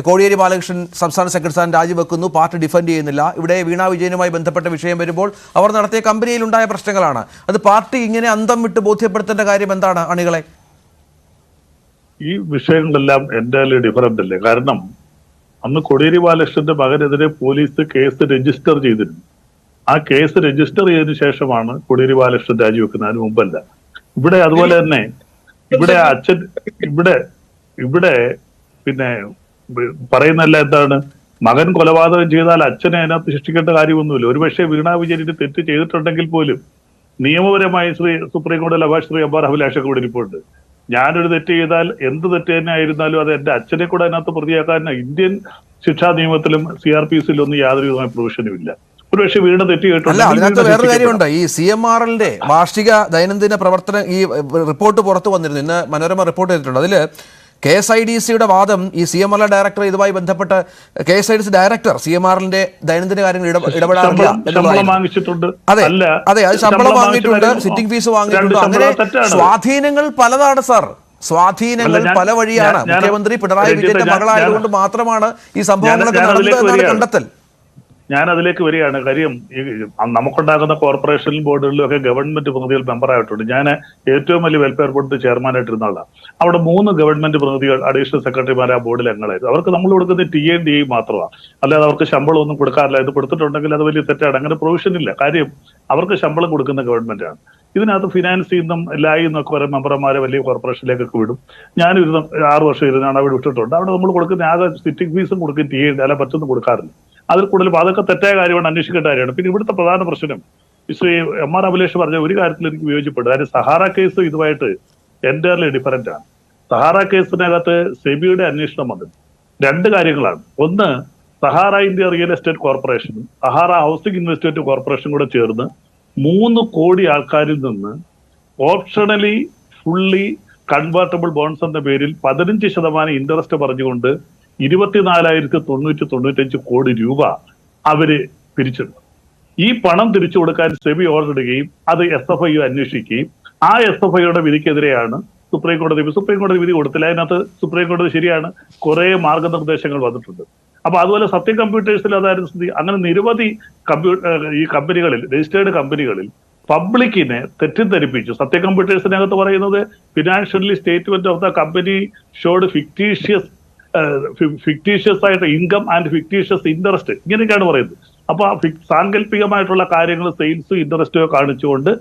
കോടിയേരി ബാലകൃഷ്ണൻ സംസ്ഥാന സെക്രട്ടറി സ്ഥാനം രാജിവെക്കുന്നു, പാർട്ടി ഡിഫെൻഡ് ചെയ്യുന്നില്ല. ഇവിടെ വീണാ വിജയനുമായി ബന്ധപ്പെട്ട വിഷയം വരുമ്പോൾ അവർ നടത്തിയ കമ്പനിയിലുണ്ടായ പ്രശ്നങ്ങളാണ്. അത് പാർട്ടി ഇങ്ങനെ അന്തം വിട്ട് ബോധ്യപ്പെടുത്തേണ്ട കാര്യം എന്താണ് അണികളെ? ഈ വിഷയങ്ങളെല്ലാം എൻ്റെ ഡിഫറൻ്റ് അല്ലേ? കാരണം അന്ന് കോടിയേരി ബാലകൃഷ്ണന്റെ മകനെതിരെ പോലീസ് കേസ് രജിസ്റ്റർ ചെയ്തിരുന്നു. ആ കേസ് രജിസ്റ്റർ ചെയ്തതിനു ശേഷമാണ് കോടിയേരി ബാലകൃഷ്ണൻ രാജിവെക്കുന്നത്, അതിന് മുമ്പല്ല. ഇവിടെ അതുപോലെ തന്നെ ഇവിടെ പിന്നെ പറയുന്നല്ല എന്താണ്, മകൻ കൊലപാതകം ചെയ്താൽ അച്ഛനെ അതിനകത്ത് ശിക്ഷിക്കേണ്ട കാര്യമൊന്നുമില്ല. ഒരുപക്ഷെ വീണാ വിജയന് തെറ്റ് ചെയ്തിട്ടുണ്ടെങ്കിൽ പോലും നിയമപരമായി സുപ്രീം കോടതിയിൽ ശ്രീ എം ആർ അഭിലാഷൊക്കെ ഇവിടെ ഇരിപ്പുണ്ട്. ഞാനൊരു തെറ്റ് ചെയ്താൽ എന്ത് തെറ്റ് തന്നെ ആയിരുന്നാലും അത് എന്റെ അച്ഛനെ കൂടെ അതിനകത്ത് പ്രതിയാക്കാൻ ഇന്ത്യൻ ശിക്ഷാ നിയമത്തിലും CRPCയിലും ഒന്നും യാതൊരു വിധമായ പ്രൊവിഷനും ഇല്ല. ഒരുപക്ഷെ വീട് തെറ്റ് ചെയ്തിട്ടുണ്ട്. അതിനകത്ത് വേറൊരു കാര്യമുണ്ട്. ഈ CMRLന്റെ വാർഷിക ദൈനംദിന പ്രവർത്തനം ഈ റിപ്പോർട്ട് പുറത്തു വന്നിരുന്നു. ഇന്ന് മനോരമ റിപ്പോർട്ട് ചെയ്തിട്ടുണ്ട്. അതിൽ KSIDCയുടെ വാദം, ഈ CMRL ഡയറക്ടർ ഇതുമായി ബന്ധപ്പെട്ട് KSIDC ഡയറക്ടർ CMRLന്റെ ദൈനംദിന കാര്യങ്ങൾ ഇടപെടാറില്ല. അതെ അതെ, അത് ശമ്പളം വാങ്ങിയിട്ടുണ്ട്, സിറ്റിംഗ് ഫീസ് വാങ്ങിയിട്ടുണ്ട്. അങ്ങനെ സ്വാധീനങ്ങൾ പലതാണ് സാർ. സ്വാധീനങ്ങൾ പല വഴിയാണ്. മുഖ്യമന്ത്രി പിണറായി വിജയന്റെ മകളായതുകൊണ്ട് മാത്രമാണ് ഈ സംഭവങ്ങളൊക്കെ നടന്നതെന്നാണ് കണ്ടെത്തൽ. ഞാൻ അതിലേക്ക് വരികയാണ്. കാര്യം നമുക്കുണ്ടാകുന്ന കോർപ്പറേഷൻ ബോർഡുകളിലും ഒക്കെ ഗവൺമെന്റ് പ്രതിനിധികൾ മെമ്പറായിട്ടുണ്ട്. ഞാൻ ഏറ്റവും വലിയ വെൽഫെയർ ബോർഡിന്റെ ചെയർമാനായിട്ടിരുന്ന ആളാണ്. അവിടെ 3 ഗവൺമെന്റ് പ്രതിനിധികൾ അഡീഷണൽ സെക്രട്ടറിമാർ ആ ബോർഡിൽ അംഗങ്ങളായിരുന്നു. അവർക്ക് നമ്മൾ കൊടുക്കുന്നത് TND മാത്രമാണ്, അല്ലാതെ അവർക്ക് ശമ്പളം ഒന്നും കൊടുക്കാറില്ല. ഇത് കൊടുത്തിട്ടുണ്ടെങ്കിൽ അത് വലിയ തെറ്റാണ്. അങ്ങനെ പ്രൊവിഷൻ ഇല്ല. കാര്യം അവർക്ക് ശമ്പളം കൊടുക്കുന്ന ഗവൺമെന്റാണ്. ഇതിനകത്ത് ഫിനാൻസിൽ നിന്നും ലായിൽ നിന്നൊക്കെ വരെ മെമ്പർമാരെ വലിയ കോർപ്പറേഷനിലേക്കൊക്കെ വിടും. ഞാനിരുന്ന് 6 വർഷം ഇരുന്നാണ് അവിടെ വിട്ടിട്ടുണ്ട്. അവിടെ നമ്മൾ കൊടുക്കുന്ന ആകെ സിറ്റിംഗ് ഫീസും കൊടുക്കും, TND അല്ല മറ്റൊന്നും കൊടുക്കാറില്ല. അതിൽ കൂടുതൽ അതൊക്കെ തെറ്റായ കാര്യമാണ്, അന്വേഷിക്കേണ്ട കാര്യമാണ്. പിന്നെ ഇവിടുത്തെ പ്രധാന പ്രശ്നം ശ്രീ എം ആർ അഭിലാഷ് പറഞ്ഞ ഒരു കാര്യത്തിൽ എനിക്ക് വിയോജിപ്പെട്ടു. അതായത് സഹാറ കേസ് ഇതുമായിട്ട് എൻറ്റയർലി ഡിഫറൻ്റ് ആണ്. സഹാറ കേസിനകത്ത് സെബിയുടെ അന്വേഷണം വന്നത് 2 കാര്യങ്ങളാണ്. ഒന്ന്, സഹാറ ഇന്ത്യ റിയൽ എസ്റ്റേറ്റ് കോർപ്പറേഷനും സഹാറ ഹൗസിംഗ് ഇൻവെസ്റ്റ്മെന്റ് കോർപ്പറേഷനും കൂടെ ചേർന്ന് 3 കോടി ആൾക്കാരിൽ നിന്ന് ഓപ്ഷണലി ഫുള്ളി കൺവേർട്ടബിൾ ബോൺസ് എന്ന പേരിൽ 15% ഇൻട്രസ്റ്റ് പറഞ്ഞുകൊണ്ട് 24,995 കോടി രൂപ അവര് പിരിച്ചെടുത്തു. ഈ പണം തിരിച്ചു കൊടുക്കാൻ സെബി ഓർഡർ ഇടുകയും അത് SFI അന്വേഷിക്കുകയും ആ SFIയുടെ വിധിക്കെതിരെയാണ് സുപ്രീം കോടതി വിധി കൊടുത്തില്ല. അതിനകത്ത് സുപ്രീം കോടതി ശരിയാണ്, കുറെ മാർഗനിർദ്ദേശങ്ങൾ വന്നിട്ടുണ്ട്. അപ്പൊ അതുപോലെ സത്യം കമ്പ്യൂട്ടേഴ്സിൽ അതായിരുന്നു സ്ഥിതി. അങ്ങനെ നിരവധി ഈ കമ്പനികളിൽ, രജിസ്റ്റേർഡ് കമ്പനികളിൽ പബ്ലിക്കിനെ തെറ്റിദ്ധരിപ്പിച്ചു. സത്യ കമ്പ്യൂട്ടേഴ്സിനകത്ത് പറയുന്നത് financially statement of the company showed fictitious ആയിട്ട് ഇൻകം ആൻഡ് ഫിക്ടീഷ്യസ് ഇൻട്രസ്റ്റ്, ഇങ്ങനെയൊക്കെയാണ് പറയുന്നത്. അപ്പൊ സാങ്കല്പികമായിട്ടുള്ള കാര്യങ്ങൾ സെയിൽസും ഇൻട്രസ്റ്റോ കാണിച്ചുകൊണ്ട്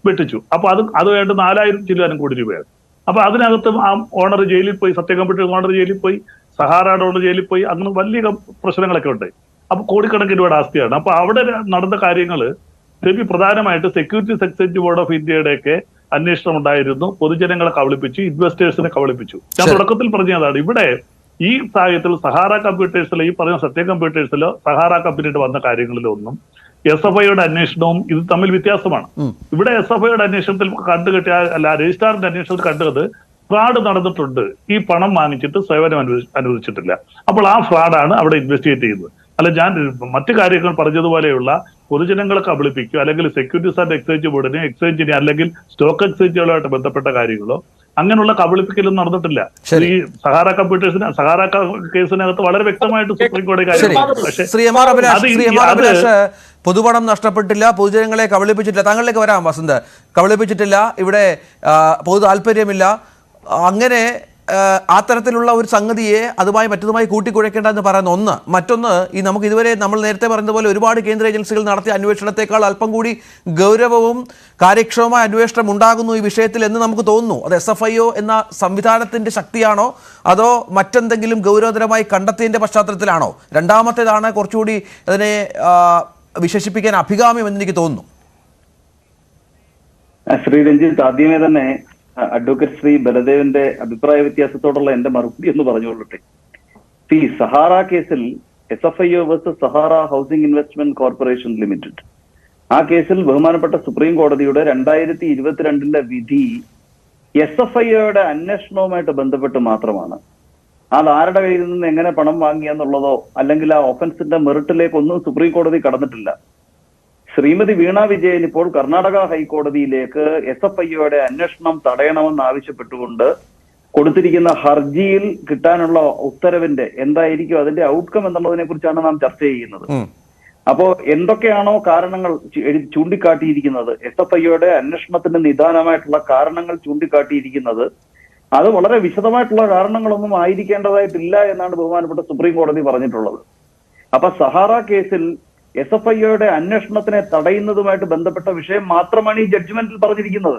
വെട്ടിച്ചു. അപ്പൊ അത് വേണ്ട 4,000 ചില്ലാനും കോടി രൂപയാണ്. അപ്പൊ അതിനകത്ത് ആ ഓണർ ജയിലിൽ പോയി, സത്യ കമ്പ്യൂട്ടേഴ്സ് ഓണർ ജയിലിൽ പോയി, സഹാറയുടെ ഓണർ ജയിലിൽ പോയി, അങ്ങനെ വലിയ പ്രശ്നങ്ങളൊക്കെ ഉണ്ടായി. അപ്പൊ കോടിക്കണക്കിന് രൂപയുടെ ആസ്തിയാണ്. അപ്പൊ അവിടെ നടന്ന കാര്യങ്ങള് സെബി പ്രധാനമായിട്ട് സെക്യൂരിറ്റീസ് എക്സ്ചേഞ്ച് ബോർഡ് ഓഫ് ഇന്ത്യയുടെയൊക്കെ അന്വേഷണം ഉണ്ടായിരുന്നു. പൊതുജനങ്ങളെ കബളിപ്പിച്ചു, ഇൻവെസ്റ്റേഴ്സിനെ കബളിപ്പിച്ചു. ഞാൻ തുടക്കത്തിൽ പറഞ്ഞതാണ്, ഇവിടെ ഈ സാഹചര്യത്തിൽ സഹാറ കമ്പ്യൂട്ടേഴ്സിലോ ഈ പറഞ്ഞ സത്യ കമ്പ്യൂട്ടേഴ്സിലോ സഹാറ കമ്പനിയുടെ വന്ന കാര്യങ്ങളിലോ ഒന്നും SFIയുടെ അന്വേഷണവും ഇത് തമ്മിൽ വ്യത്യാസമാണ്. ഇവിടെ SFIയുടെ അന്വേഷണത്തിൽ കണ്ടുകെട്ടിയ രജിസ്ട്രാറിന്റെ അന്വേഷണത്തിൽ കണ്ടത് ഫ്രോഡ് നടന്നിട്ടുണ്ട്, ഈ പണം വാങ്ങിച്ചിട്ട് സേവനം അനുവദിച്ചിട്ടില്ല. അപ്പോൾ ആ ഫ്രോഡാണ് അവിടെ ഇൻവെസ്റ്റിഗേറ്റ് ചെയ്യുന്നത്. അല്ല, ഞാൻ മറ്റു കാര്യങ്ങൾ പറഞ്ഞതുപോലെയുള്ള പൊതുജനങ്ങളെ കബളിപ്പിക്കുക, അല്ലെങ്കിൽ സെക്യൂരിറ്റീസ് ആൻഡ് എക്സ്ചേഞ്ച് ബോർഡിനെ, എക്സ്ചേഞ്ചിനെ, അല്ലെങ്കിൽ സ്റ്റോക്ക് എക്സ്ചേഞ്ചുകളുമായിട്ട് ബന്ധപ്പെട്ട കാര്യങ്ങളോ അങ്ങനെയുള്ള കബളിപ്പിക്കലും നടന്നിട്ടില്ല. ഈ സഹാറ കേസിനകത്ത് വളരെ വ്യക്തമായിട്ട് സുപ്രീം കോടതി കാര്യം. പക്ഷേ പൊതുപണം നഷ്ടപ്പെട്ടില്ല, പൊതുജനങ്ങളെ കബളിപ്പിച്ചിട്ടില്ല. താങ്കളിലേക്ക് വരാം വസന്ത്. കബളിപ്പിച്ചിട്ടില്ല, ഇവിടെ പൊതു താല്പര്യമില്ല, അങ്ങനെ ആ തരത്തിലുള്ള ഒരു സംഗതിയെ അതുമായി മറ്റതുമായി കൂട്ടിക്കുഴയ്ക്കേണ്ട എന്ന് പറയുന്ന ഒന്ന്. മറ്റൊന്ന്, ഈ നമുക്ക് ഇതുവരെ നമ്മൾ നേരത്തെ പറഞ്ഞതുപോലെ ഒരുപാട് കേന്ദ്ര ഏജൻസികൾ നടത്തിയ അന്വേഷണത്തെക്കാൾ അല്പം കൂടി ഗൗരവവും കാര്യക്ഷമമായ അന്വേഷണം ഉണ്ടാകുന്നു ഈ വിഷയത്തിൽ എന്ന് നമുക്ക് തോന്നുന്നു. അത് SFIO എന്ന സംവിധാനത്തിന്റെ ശക്തിയാണോ അതോ മറ്റെന്തെങ്കിലും ഗൗരവതരമായി കണ്ടെത്തിയതിന്റെ പശ്ചാത്തലത്തിലാണോ? രണ്ടാമത്തേതാണ് കുറച്ചുകൂടി അതിനെ വിശേഷിപ്പിക്കാൻ അഭികാമ്യം എന്ന് എനിക്ക് തോന്നുന്നു. ശ്രീ രഞ്ജിത്ത്, ആദ്യമേ തന്നെ അഡ്വക്കേറ്റ് ശ്രീ ബലദേവന്റെ അഭിപ്രായ വ്യത്യാസത്തോടുള്ള എന്റെ മറുപടി എന്ന് പറഞ്ഞുകൊള്ളട്ടെ. സഹാറ കേസിൽ SFIO versus Sahara housing investment corporation limited, ആ കേസിൽ ബഹുമാനപ്പെട്ട സുപ്രീം കോടതിയുടെ 2022 വിധി SFIOയുടെ അന്വേഷണവുമായിട്ട് ബന്ധപ്പെട്ട് മാത്രമാണ്. അത് ആരുടെ കയ്യിൽ നിന്ന് എങ്ങനെ പണം വാങ്ങിയെന്നുള്ളതോ അല്ലെങ്കിൽ ആ ഒഫൻസിന്റെ മെറിറ്റിലേക്കൊന്നും സുപ്രീം കോടതി കടന്നിട്ടില്ല. ശ്രീമതി വീണ വിജയൻ ഇപ്പോൾ കർണാടക ഹൈക്കോടതിയിലേക്ക് SFIOയുടെ അന്വേഷണം തടയണമെന്ന് ആവശ്യപ്പെട്ടുകൊണ്ട് കൊടുത്തിരിക്കുന്ന ഹർജിയിൽ കിട്ടാനുള്ള ഉത്തരവിന്റെ എന്തായിരിക്കും അതിന്റെ ഔട്ട്കം എന്നുള്ളതിനെ കുറിച്ചാണ് നാം ചർച്ച ചെയ്യുന്നത്. അപ്പോ എന്തൊക്കെയാണോ കാരണങ്ങൾ ചൂണ്ടിക്കാട്ടിയിരിക്കുന്നത്, SFIOയുടെ അന്വേഷണത്തിന് നിദാനമായിട്ടുള്ള കാരണങ്ങൾ ചൂണ്ടിക്കാട്ടിയിരിക്കുന്നത്, അത് വളരെ വിശദമായിട്ടുള്ള കാരണങ്ങളൊന്നും ആയിരിക്കേണ്ടതായിട്ടില്ല എന്നാണ് ബഹുമാനപ്പെട്ട സുപ്രീം കോടതി പറഞ്ഞിട്ടുള്ളത്. അപ്പൊ സഹാറ കേസിൽ SFIOയുടെ അന്വേഷണത്തിനെ തടയുന്നതുമായിട്ട് ബന്ധപ്പെട്ട വിഷയം മാത്രമാണ് ഈ ജഡ്ജ്മെന്റിൽ പറഞ്ഞിരിക്കുന്നത്.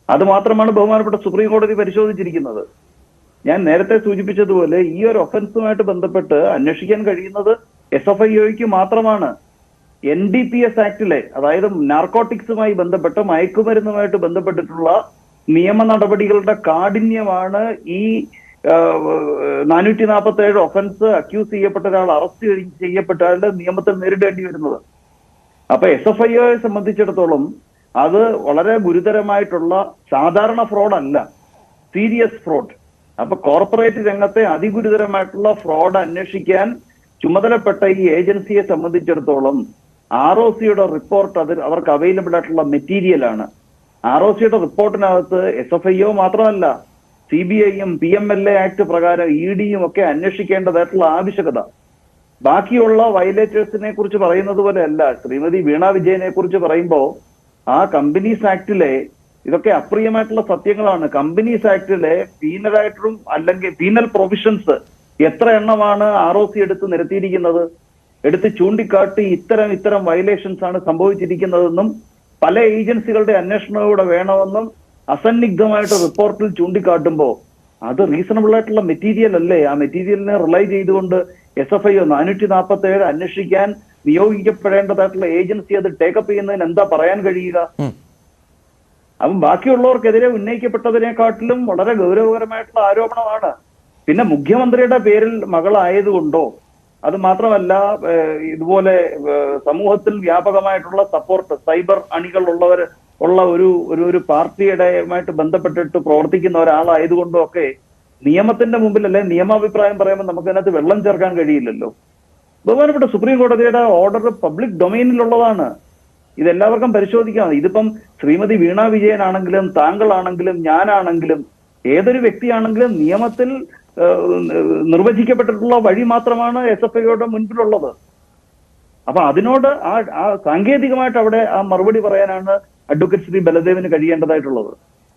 അത് മാത്രമാണ് ബഹുമാനപ്പെട്ട സുപ്രീം കോടതി പരിശോധിച്ചിരിക്കുന്നത്. ഞാൻ നേരത്തെ സൂചിപ്പിച്ചതുപോലെ ഈ ഒരു ഒഫൻസുമായിട്ട് ബന്ധപ്പെട്ട് അന്വേഷിക്കാൻ കഴിയുന്നത് SFIOയ്ക്ക് മാത്രമാണ്. NDPS ആക്ടിലെ, അതായത് നാർക്കോട്ടിക്സുമായി ബന്ധപ്പെട്ട് മയക്കുമരുന്നുമായിട്ട് ബന്ധപ്പെട്ടിട്ടുള്ള നിയമ നടപടികളുടെ കാഠിന്യമാണ് ഈ 447 ഒഫൻസ് അക്യൂസ് ചെയ്യപ്പെട്ട ഒരാൾ അറസ്റ്റ് ചെയ്യപ്പെട്ടാൽ നിയമത്തിൽ നേരിടേണ്ടി വരുന്നത്. അപ്പൊ SFIOയെ സംബന്ധിച്ചിടത്തോളം അത് വളരെ ഗുരുതരമായിട്ടുള്ള സാധാരണ ഫ്രോഡ് അല്ല, സീരിയസ് ഫ്രോഡ്. അപ്പൊ കോർപ്പറേറ്റ് രംഗത്തെ അതിഗുരുതരമായിട്ടുള്ള ഫ്രോഡ് അന്വേഷിക്കാൻ ചുമതലപ്പെട്ട ഈ ഏജൻസിയെ സംബന്ധിച്ചിടത്തോളം ROCയുടെ റിപ്പോർട്ട് അവർക്ക് അവൈലബിൾ ആയിട്ടുള്ള മെറ്റീരിയലാണ്. ROCയുടെ റിപ്പോർട്ടിനകത്ത് SFIO മാത്രമല്ല, CBIയും PMLA ആക്ട് പ്രകാരം EDയും ഒക്കെ അന്വേഷിക്കേണ്ടതായിട്ടുള്ള ആവശ്യകത. ബാക്കിയുള്ള വയലേറ്റേഴ്സിനെ കുറിച്ച് പറയുന്നത് പോലെ അല്ല. ശ്രീമതി വീണ വിജയനെ കുറിച്ച് പറയുമ്പോൾ ആ കമ്പനീസ് ആക്ടിലെ ഇതൊക്കെ അപ്രിയമായിട്ടുള്ള സത്യങ്ങളാണ്. കമ്പനീസ് ആക്ടിലെ പീനലായിട്ടും അല്ലെങ്കിൽ പീനൽ പ്രൊവിഷൻസ് എത്ര എണ്ണമാണ് ROC എടുത്ത് നിരത്തിയിരിക്കുന്നത്, എടുത്ത് ചൂണ്ടിക്കാട്ടി ഇത്തരം വയലേഷൻസ് ആണ് സംഭവിച്ചിരിക്കുന്നതെന്നും പല ഏജൻസികളുടെ അന്വേഷണവും വേണമെന്നും അസന്നിഗ്ധമായിട്ട് റിപ്പോർട്ടിൽ ചൂണ്ടിക്കാട്ടുമ്പോൾ അത് റീസണബിൾ ആയിട്ടുള്ള മെറ്റീരിയൽ അല്ലേ? ആ മെറ്റീരിയലിനെ റിലൈ ചെയ്തുകൊണ്ട് SFIO 447 അന്വേഷിക്കാൻ നിയോഗിക്കപ്പെടേണ്ടതായിട്ടുള്ള ഏജൻസി അത് ടേക്കപ്പ് ചെയ്യുന്നതിന് എന്താ പറയാൻ കഴിയുക? അപ്പം ബാക്കിയുള്ളവർക്കെതിരെ ഉന്നയിക്കപ്പെട്ടതിനെക്കാട്ടിലും വളരെ ഗൗരവകരമായിട്ടുള്ള ആരോപണമാണ്. പിന്നെ മുഖ്യമന്ത്രിയുടെ പേരിൽ മകളായതുകൊണ്ടോ, അത് മാത്രമല്ല ഇതുപോലെ സമൂഹത്തിൽ വ്യാപകമായിട്ടുള്ള സപ്പോർട്ട് സൈബർ അണികൾ ഉള്ള ഒരു പാർട്ടിയുടെയുമായിട്ട് ബന്ധപ്പെട്ടിട്ട് പ്രവർത്തിക്കുന്ന ഒരാളായതുകൊണ്ടും ഒക്കെ നിയമത്തിന്റെ മുമ്പിൽ അല്ലെ നിയമാഭിപ്രായം പറയുമ്പോൾ നമുക്ക് അതിനകത്ത് വെള്ളം ചേർക്കാൻ കഴിയില്ലല്ലോ. ബഹുമാനപ്പെട്ട സുപ്രീം കോടതിയുടെ ഓർഡർ പബ്ലിക് ഡൊമൈനിലുള്ളതാണ്. ഇതെല്ലാവർക്കും പരിശോധിക്കാം. ഇതിപ്പം ശ്രീമതി വീണ വിജയനാണെങ്കിലും താങ്കളാണെങ്കിലും ഞാനാണെങ്കിലും ഏതൊരു വ്യക്തിയാണെങ്കിലും നിയമത്തിൽ നിർവചിക്കപ്പെട്ടിട്ടുള്ള വഴി മാത്രമാണ് SFIയുടെ മുൻപിലുള്ളത്. അപ്പൊ അതിനോട് ആ സാങ്കേതികമായിട്ട് അവിടെ ആ മറുപടി പറയാനാണ് അഡ്വക്കേറ്റ് ശ്രീ ബലദേവിന് കഴിയേണ്ടതായിട്ടുള്ളത്.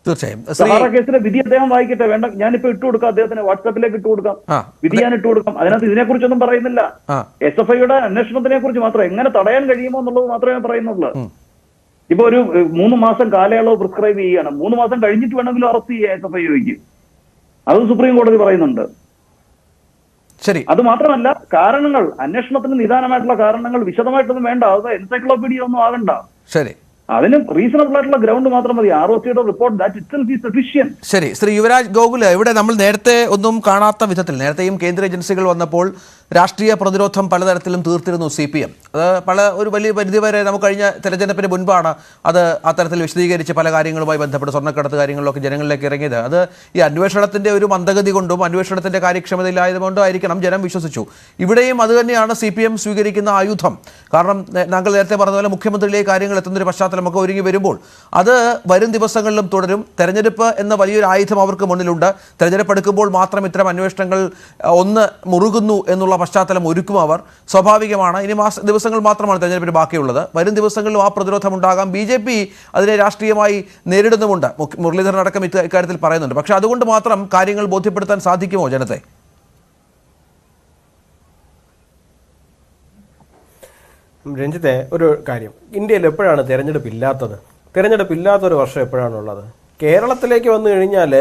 തീർച്ചയായും സഹാറ കേസിലെ വിധി അദ്ദേഹം വായിക്കട്ടെ. വേണ്ട, ഞാനിപ്പോ ഇട്ടുകൊടുക്കാം, അദ്ദേഹത്തിന് വാട്സാപ്പിലേക്ക് ഇട്ടുകൊടുക്കാം, വിധി ഞാൻ ഇട്ടുകൊടുക്കാം. അതിനകത്ത് ഇതിനെക്കുറിച്ചൊന്നും പറയുന്നില്ല. SFIയുടെ അന്വേഷണത്തിനെ കുറിച്ച് മാത്രം എങ്ങനെ തടയാൻ കഴിയുമോ എന്നുള്ളത് മാത്രമേ പറയുന്നുള്ളൂ. ഇപ്പൊ ഒരു 3 മാസം കാലയളവ് പ്രിസ്ക്രൈബ് ചെയ്യുകയാണ്. 3 മാസം കഴിഞ്ഞിട്ട് വേണമെങ്കിലും അറസ്റ്റ് ചെയ്യാം SFIക്ക്. അത് സുപ്രീം കോടതി പറയുന്നുണ്ട്. ശരി, അത് മാത്രമല്ല, കാരണങ്ങൾ, അന്വേഷണത്തിന് നിദാനമായിട്ടുള്ള കാരണങ്ങൾ വിശദമായിട്ടൊന്നും വേണ്ട. അത് എൻസൈക്ലോപീഡിയ ഒന്നും ആകണ്ട. ശരി, അതിന് റീസണബിൾ ആയിട്ടുള്ള ഗ്രൗണ്ട് മാത്രം മതി. ROCയുടെ report that itself is sufficient. ശരി. ശ്രീ യുവരാജ് ഗോകുൽ, ഇവിടെ നമ്മൾ നേരത്തെ ഒന്നും കാണാത്ത വിധത്തിൽ, നേരത്തെയും കേന്ദ്ര ഏജൻസികൾ വന്നപ്പോൾ രാഷ്ട്രീയ പ്രതിരോധം പലതരത്തിലും തീർത്തിരുന്നു CPM. അത് ഒരു വലിയ പരിധിവരെ നമുക്ക് കഴിഞ്ഞ തെരഞ്ഞെടുപ്പിന് മുൻപാണ് അത് അത്തരത്തിൽ വിശദീകരിച്ച് പല കാര്യങ്ങളുമായി ബന്ധപ്പെട്ട് സ്വർണ്ണക്കടത്ത് കാര്യങ്ങളിലൊക്കെ ജനങ്ങളിലേക്ക് ഇറങ്ങിയത്. അത് ഈ അന്വേഷണത്തിൻ്റെ ഒരു മന്ദഗതി കൊണ്ടും അന്വേഷണത്തിൻ്റെ കാര്യക്ഷമതയില്ലായതുകൊണ്ടും ആയിരിക്കണം ജനം വിശ്വസിച്ചു. ഇവിടെയും അതുതന്നെയാണ് CPM സ്വീകരിക്കുന്ന ആയുധം. കാരണം താങ്കൾ നേരത്തെ പറഞ്ഞ പോലെ മുഖ്യമന്ത്രിയിലേക്ക് കാര്യങ്ങൾ എത്തുന്നൊരു പശ്ചാത്തലമൊക്കെ ഒരുങ്ങി വരുമ്പോൾ അത് വരും ദിവസങ്ങളിലും തുടരും. തെരഞ്ഞെടുപ്പ് എന്ന വലിയൊരു ആയുധം അവർക്ക് മുന്നിലുണ്ട്. തെരഞ്ഞെടുപ്പ് എടുക്കുമ്പോൾ മാത്രം ഇത്തരം അന്വേഷണങ്ങൾ ഒന്ന് മുറുകുന്നു എന്നുള്ള പശ്ചാത്തലം ഒരുക്കും അവർ. സ്വാഭാവികമാണ്. ഇനി ദിവസങ്ങൾ മാത്രമാണ് തെരഞ്ഞെടുപ്പിന് ബാക്കിയുള്ളത്. വരും ദിവസങ്ങളിലും ആ പ്രതിരോധം ഉണ്ടാകാം. BJP അതിനെ രാഷ്ട്രീയമായി നേരിടുന്നുമുണ്ട്. മുരളീധരൻ അടക്കം ഇക്കാര്യത്തിൽ പറയുന്നുണ്ട്. പക്ഷെ അതുകൊണ്ട് മാത്രം കാര്യങ്ങൾ ബോധ്യപ്പെടുത്താൻ സാധിക്കുമോ ജനത്തെ? രഞ്ജിത്തെ, ഒരു കാര്യം, ഇന്ത്യയിൽ എപ്പോഴാണ് തിരഞ്ഞെടുപ്പ് ഇല്ലാത്തൊരു വർഷം എപ്പോഴാണുള്ളത്? കേരളത്തിലേക്ക് വന്നു കഴിഞ്ഞാൽ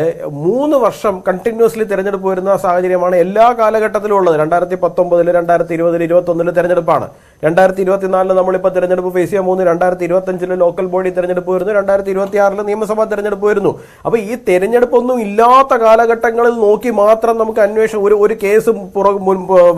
3 വർഷം കണ്ടിന്യൂസ്ലി തിരഞ്ഞെടുപ്പ് വരുന്ന സാഹചര്യമാണ് എല്ലാ കാലഘട്ടത്തിലും ഉള്ളത്. 2019, 2020, 2021 തിരഞ്ഞെടുപ്പാണ്. 2024 നമ്മളിപ്പോൾ തിരഞ്ഞെടുപ്പ് ഫേസ് ചെയ്യാൻ പോകുന്നു. 2025 ലോക്കൽ ബോഡി തിരഞ്ഞെടുപ്പ് വരുന്നു. 2026 നിയമസഭാ തിരഞ്ഞെടുപ്പ് വരുന്നു. അപ്പോൾ ഈ തിരഞ്ഞെടുപ്പൊന്നും ഇല്ലാത്ത കാലഘട്ടങ്ങളിൽ നോക്കി മാത്രം നമുക്ക് അന്വേഷണം, ഒരു കേസ്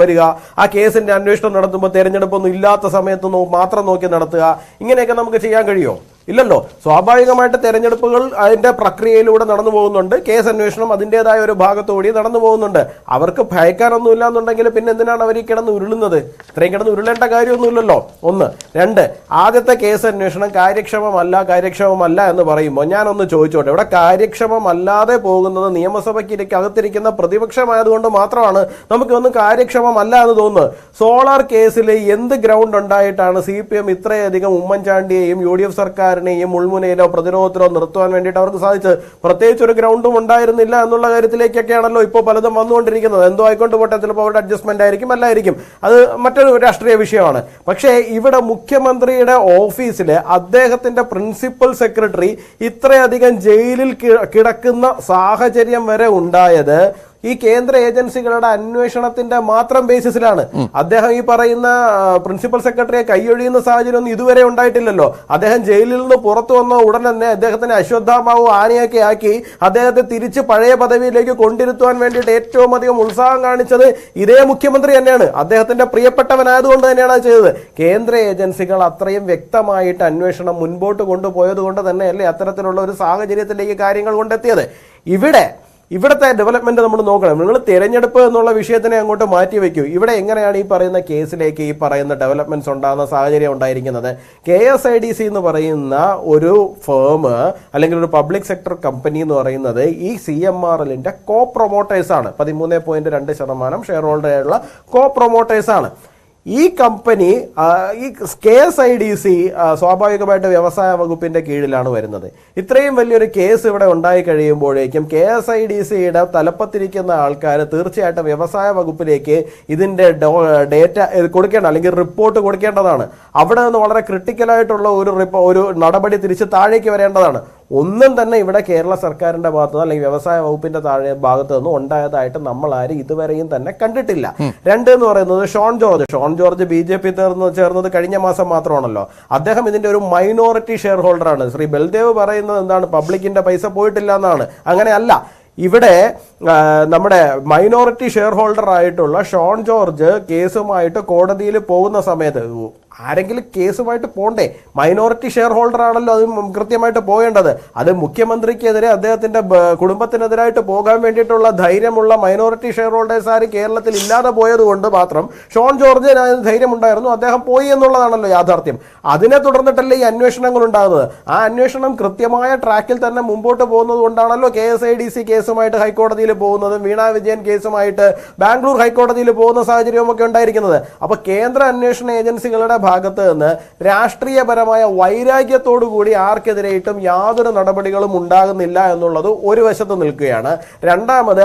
വരിക, ആ കേസിന്റെ അന്വേഷണം നടത്തുമ്പോൾ തിരഞ്ഞെടുപ്പൊന്നും ഇല്ലാത്ത സമയത്ത് മാത്രം നോക്കി നടത്തുക, ഇങ്ങനെയൊക്കെ നമുക്ക് ചെയ്യാൻ കഴിയുമോ? ഇല്ലല്ലോ. സ്വാഭാവികമായിട്ട് തെരഞ്ഞെടുപ്പുകൾ അതിന്റെ പ്രക്രിയയിലൂടെ നടന്നു പോകുന്നുണ്ട്. കേസ് അന്വേഷണം അതിൻ്റെതായ ഒരു ഭാഗത്തുകൂടി നടന്നു പോകുന്നുണ്ട്. അവർക്ക് ഭയക്കാനൊന്നുമില്ല എന്നുണ്ടെങ്കിൽ പിന്നെ എന്തിനാണ് അവർ ഈ കിടന്ന് ഉരുളുന്നത്? ഇത്രയും കിടന്ന് ഉരുളേണ്ട കാര്യമൊന്നുമില്ലല്ലോ. 1. 2, ആദ്യത്തെ കേസ് അന്വേഷണം കാര്യക്ഷമമല്ല എന്ന് പറയുമ്പോൾ ഞാനൊന്ന് ചോദിച്ചോട്ടെ, ഇവിടെ കാര്യക്ഷമമല്ലാതെ പോകുന്നത് നിയമസഭയ്ക്ക് അകത്തിരിക്കുന്ന പ്രതിപക്ഷമായതുകൊണ്ട് മാത്രമാണ് നമുക്കൊന്നും കാര്യക്ഷമമല്ല എന്ന് തോന്നുന്നത്. സോളാർ കേസിൽ എന്ത് ഗ്രൗണ്ട് ഉണ്ടായിട്ടാണ് CPM ഇത്രയധികം ഉമ്മൻചാണ്ടിയെയും UDF സർക്കാരിനെയും മുൾമുനയിലോ പ്രതിരോധത്തിലോ നിർത്തുവാൻ വേണ്ടിയിട്ട് അവർക്ക് സാധിച്ചത്? പ്രത്യേകിച്ച് ഒരു ഗ്രൗണ്ടും ഉണ്ടായിരുന്നില്ല എന്നുള്ള കാര്യത്തിലേക്കൊക്കെയാണല്ലോ ഇപ്പോൾ പലതും വന്നുകൊണ്ടിരിക്കുന്നത്. എന്തോ ആയിക്കൊണ്ട് പോട്ടെ, ചിലപ്പോൾ അവരുടെ അഡ്ജസ്റ്റ്മെന്റ് ആയിരിക്കും, അല്ലായിരിക്കും, അത് മറ്റൊരു രാഷ്ട്രീയ വിഷയമാണ്. പക്ഷേ ഇവിടെ മുഖ്യമന്ത്രിയുടെ ഓഫീസിൽ അദ്ദേഹത്തിന്റെ പ്രിൻസിപ്പൽ സെക്രട്ടറി ഇത്രയധികം ജയിലിൽ കിടക്കുന്ന സാഹചര്യം വരെ ഉണ്ടായത് ഈ കേന്ദ്ര ഏജൻസികളുടെ അന്വേഷണത്തിന്റെ മാത്രം ബേസിസിലാണ്. അദ്ദേഹം ഈ പറയുന്ന പ്രിൻസിപ്പൽ സെക്രട്ടറിയെ കൈയൊഴിയുന്ന സാഹചര്യം ഒന്നും ഇതുവരെ ഉണ്ടായിട്ടില്ലല്ലോ. അദ്ദേഹം ജയിലിൽ നിന്ന് പുറത്തു വന്ന ഉടൻ തന്നെ അദ്ദേഹത്തിന് അശ്വത്ഥാമാവ് ആനയൊക്കെ ആക്കി അദ്ദേഹത്തെ തിരിച്ച് പഴയ പദവിയിലേക്ക് കൊണ്ടിരുത്തുവാൻ വേണ്ടിയിട്ട് ഏറ്റവും അധികം ഉത്സാഹം കാണിച്ചത് ഇതേ മുഖ്യമന്ത്രി തന്നെയാണ്. അദ്ദേഹത്തിന്റെ പ്രിയപ്പെട്ടവനായതുകൊണ്ട് തന്നെയാണ് അത് ചെയ്തത്. കേന്ദ്ര ഏജൻസികൾ അത്രയും വ്യക്തമായിട്ട് അന്വേഷണം മുൻപോട്ട് കൊണ്ടുപോയത് കൊണ്ട് തന്നെയല്ലേ അത്തരത്തിലുള്ള ഒരു സാഹചര്യത്തിലേക്ക് കാര്യങ്ങൾ കൊണ്ടെത്തിയത്. ഇവിടുത്തെ ഡെവലപ്മെന്റ് നമ്മൾ നോക്കണം. നിങ്ങൾ തിരഞ്ഞെടുപ്പ് എന്നുള്ള വിഷയത്തിനെ അങ്ങോട്ട് മാറ്റി വെക്കൂ. ഇവിടെ എങ്ങനെയാണ് ഈ പറയുന്ന കേസിലേക്ക് ഈ പറയുന്ന ഡെവലപ്മെന്റ്സ് ഉണ്ടാകുന്ന സാഹചര്യം ഉണ്ടായിരിക്കുന്നത്? KSIDC എന്ന് പറയുന്ന ഒരു ഫേം അല്ലെങ്കിൽ ഒരു പബ്ലിക് സെക്ടർ കമ്പനി എന്ന് പറയുന്നത് ഈ CMRLന്റെ കോ പ്രൊമോട്ടേഴ്സാണ്. 13.2% ഷെയർ ഹോൾഡറുള്ള കോ പ്രൊമോട്ടേഴ്സാണ്. ഈ കമ്പനി, ഈ KSIDC സ്വാഭാവികമായിട്ട് വ്യവസായ വകുപ്പിന്റെ കീഴിലാണ് വരുന്നത്. ഇത്രയും വലിയൊരു കേസ് ഇവിടെ ഉണ്ടായി കഴിയുമ്പോഴേക്കും KSIDCയുടെ തലപ്പത്തിരിക്കുന്ന ആൾക്കാർ തീർച്ചയായിട്ടും വ്യവസായ വകുപ്പിലേക്ക് ഇതിന്റെ ഡേറ്റ കൊടുക്കേണ്ട, അല്ലെങ്കിൽ റിപ്പോർട്ട് കൊടുക്കേണ്ടതാണ്. അവിടെ നിന്ന് വളരെ ക്രിട്ടിക്കലായിട്ടുള്ള ഒരു നടപടി തിരിച്ച് താഴേക്ക് വരേണ്ടതാണ്. ഒന്നും തന്നെ ഇവിടെ കേരള സർക്കാരിന്റെ ഭാഗത്ത് നിന്ന് അല്ലെങ്കിൽ വ്യവസായ വകുപ്പിന്റെ ഭാഗത്ത് നിന്നും ഉണ്ടായതായിട്ട് നമ്മൾ ആരും ഇതുവരെയും തന്നെ കണ്ടിട്ടില്ല. 2 എന്ന് പറയുന്നത് ഷോൺ ജോർജ് BJP ചേർന്നത് കഴിഞ്ഞ മാസം മാത്രമാണല്ലോ. അദ്ദേഹം ഇതിന്റെ ഒരു മൈനോറിറ്റി ഷെയർ ഹോൾഡറാണ്. ശ്രീ ബൽദേവ് പറയുന്നത് എന്താണ്? പബ്ലിക്കിന്റെ പൈസ പോയിട്ടില്ല എന്നാണ്. അങ്ങനെയല്ല. ഇവിടെ നമ്മുടെ മൈനോറിറ്റി ഷെയർ ഹോൾഡർ ആയിട്ടുള്ള ഷോൺ ജോർജ് കേസുമായിട്ട് കോടതിയിൽ പോകുന്ന സമയത്ത് ആരെങ്കിലും കേസുമായിട്ട് പോണ്ടേ? മൈനോറിറ്റി ഷെയർ ഹോൾഡർ ആണല്ലോ അത് കൃത്യമായിട്ട് പോകേണ്ടത്. അത് മുഖ്യമന്ത്രിക്കെതിരെ അദ്ദേഹത്തിന്റെ കുടുംബത്തിനെതിരായിട്ട് പോകാൻ വേണ്ടിയിട്ടുള്ള ധൈര്യമുള്ള മൈനോറിറ്റി ഷെയർ ഹോൾഡേഴ്സ് ആര് കേരളത്തിൽ ഇല്ലാതെ പോയത് കൊണ്ട് മാത്രം ഷോൺ ജോർജിന് ധൈര്യമുണ്ടായിരുന്നു, അദ്ദേഹം പോയി എന്നുള്ളതാണല്ലോ യാഥാർത്ഥ്യം. അതിനെ തുടർന്നിട്ടല്ലേ ഈ അന്വേഷണങ്ങൾ ഉണ്ടാകുന്നത്. ആ അന്വേഷണം കൃത്യമായ ട്രാക്കിൽ തന്നെ മുമ്പോട്ട് പോകുന്നത് കൊണ്ടാണല്ലോ KSIDC കേസുമായിട്ട് ഹൈക്കോടതിയിൽ പോകുന്നതും വീണ വിജയൻ കേസുമായിട്ട് ബാംഗ്ലൂർ ഹൈക്കോടതിയിൽ പോകുന്ന സാഹചര്യവും ഒക്കെ ഉണ്ടായിരിക്കുന്നത്. അപ്പൊ കേന്ദ്ര അന്വേഷണ ഏജൻസികളുടെ ഭാഗത്ത് നിന്ന് രാഷ്ട്രീയപരമായ വൈരാഗ്യത്തോടു കൂടി ആർക്കെതിരെയിട്ടും യാതൊരു നടപടികളും ഉണ്ടാകുന്നില്ല എന്നുള്ളത് ഒരു വശത്ത് നിൽക്കുകയാണ്. രണ്ടാമത്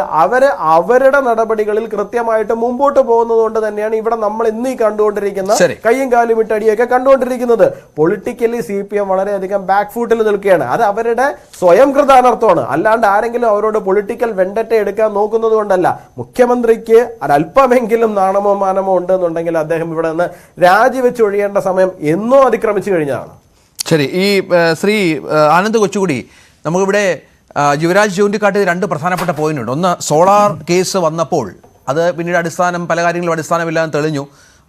അവരുടെ നടപടികളിൽ കൃത്യമായിട്ട് മുമ്പോട്ട് പോകുന്നത് കൊണ്ട് തന്നെയാണ് ഇവിടെ നമ്മൾ ഇന്ന് ഈ കണ്ടുകൊണ്ടിരിക്കുന്ന കയ്യും കാലും ഇട്ടടിയൊക്കെ കണ്ടുകൊണ്ടിരിക്കുന്നത്. പൊളിറ്റിക്കലി CPM വളരെയധികം ബാക്ക് ഫൂട്ടിൽ നിൽക്കുകയാണ്. അത് അവരുടെ സ്വയം കൃതാനർത്ഥമാണ്, അല്ലാണ്ട് ആരെങ്കിലും അവരോട് പൊളിറ്റിക്കൽ വെണ്ടറ്റ എടുക്കാൻ നോക്കുന്നത് കൊണ്ടല്ല. മുഖ്യമന്ത്രിക്ക് ഒരല്പമെങ്കിലും നാണമോ മാനമോ ഉണ്ടെന്നുണ്ടെങ്കിൽ അദ്ദേഹം ഇവിടെ നിന്ന് രാജിവെച്ചൊഴിയേണ്ട സമയം എന്നോ അതിക്രമിച്ചു കഴിഞ്ഞതാണ്. ശരി, ഈ ശ്രീ ആനന്ദ് കൊച്ചുകുടി, നമുക്കിവിടെ യുവരാജ് ചൂണ്ടിക്കാട്ടിയ രണ്ട് പ്രധാനപ്പെട്ട പോയിന്റ് ഉണ്ട്. ഒന്ന്, സോളാർ കേസ് വന്നപ്പോൾ അത് പിന്നീട് പല കാര്യങ്ങളും അടിസ്ഥാനമില്ലാതെ തെളിഞ്ഞു.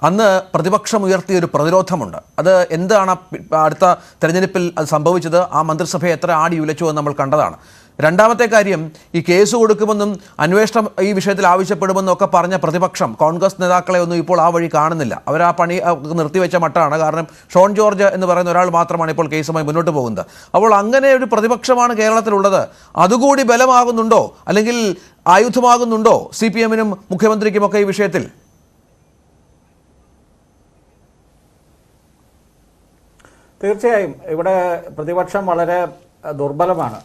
അന്ന് പ്രതിപക്ഷം ഉയർത്തിയ ഒരു പ്രതിരോധമുണ്ട്. അത് എന്താണ് അടുത്ത തെരഞ്ഞെടുപ്പിൽ അത് സംഭവിച്ചത്? ആ മന്ത്രിസഭയെ എത്ര ആടി ഉലച്ചു എന്ന് നമ്മൾ കണ്ടതാണ്. രണ്ടാമത്തെ കാര്യം, ഈ കേസ് കൊടുക്കുമെന്നും അന്വേഷണം ഈ വിഷയത്തിൽ ആവശ്യപ്പെടുമെന്നും ഒക്കെ പറഞ്ഞ പ്രതിപക്ഷം കോൺഗ്രസ് നേതാക്കളെ ഒന്നും ഇപ്പോൾ ആ വഴി കാണുന്നില്ല. അവർ ആ പണി നിർത്തിവെച്ച മട്ടാണ്. കാരണം ഷോൺ ജോർജ് എന്ന് പറയുന്ന ഒരാൾ മാത്രമാണ് ഇപ്പോൾ കേസുമായി മുന്നോട്ട് പോകുന്നത്. അപ്പോൾ അങ്ങനെ ഒരു പ്രതിപക്ഷമാണ് കേരളത്തിലുള്ളത്. അതുകൂടി ബലമാകുന്നുണ്ടോ, അല്ലെങ്കിൽ ആയുധമാകുന്നുണ്ടോ CPM-നും മുഖ്യമന്ത്രിക്കുമൊക്കെ ഈ വിഷയത്തിൽ? തീർച്ചയായും ഇവിടെ പ്രതിപക്ഷം വളരെ ദുർബലമാണ്.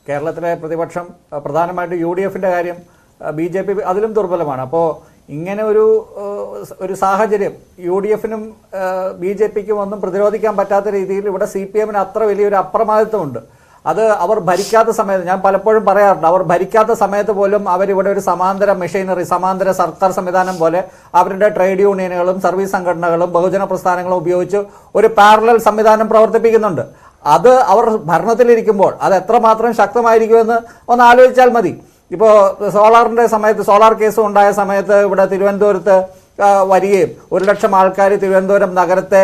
കേരളത്തിലെ പ്രതിപക്ഷം പ്രധാനമായിട്ടും UDF-ന്റെ കാര്യം, BJP അതിലും ദുർബലമാണ്. അപ്പോൾ ഇങ്ങനെ ഒരു സാഹചര്യം UDF-നും BJP-ക്കും ഒന്നും പ്രതിരോധിക്കാൻ പറ്റാത്ത രീതിയിൽ ഇവിടെ CPM-ന് അത്ര വലിയൊരു അപ്രമാദിത്വമുണ്ട്. അത് അവർ ഭരിക്കാത്ത സമയത്ത്, ഞാൻ പലപ്പോഴും പറയാറുണ്ട്, അവർ ഭരിക്കാത്ത സമയത്ത് പോലും അവരിവിടെ ഒരു സമാന്തര മെഷീനറി, സമാന്തര സർക്കാർ സംവിധാനം പോലെ അവരുടെ ട്രേഡ് യൂണിയനുകളും സർവീസ് സംഘടനകളും ബഹുജന പ്രസ്ഥാനങ്ങളും ഉപയോഗിച്ച് ഒരു പാരലൽ സംവിധാനം പ്രവർത്തിപ്പിക്കുന്നുണ്ട്. അത് അവർ ഭരണത്തിലിരിക്കുമ്പോൾ അത് എത്രമാത്രം ശക്തമായിരിക്കുമെന്ന് ഒന്ന് ആലോചിച്ചാൽ മതി. ഇപ്പോൾ സോളാർ കേസ് ഉണ്ടായ സമയത്ത് ഇവിടെ തിരുവനന്തപുരത്ത് വരികയും 1 ലക്ഷം ആൾക്കാർ തിരുവനന്തപുരം നഗരത്തെ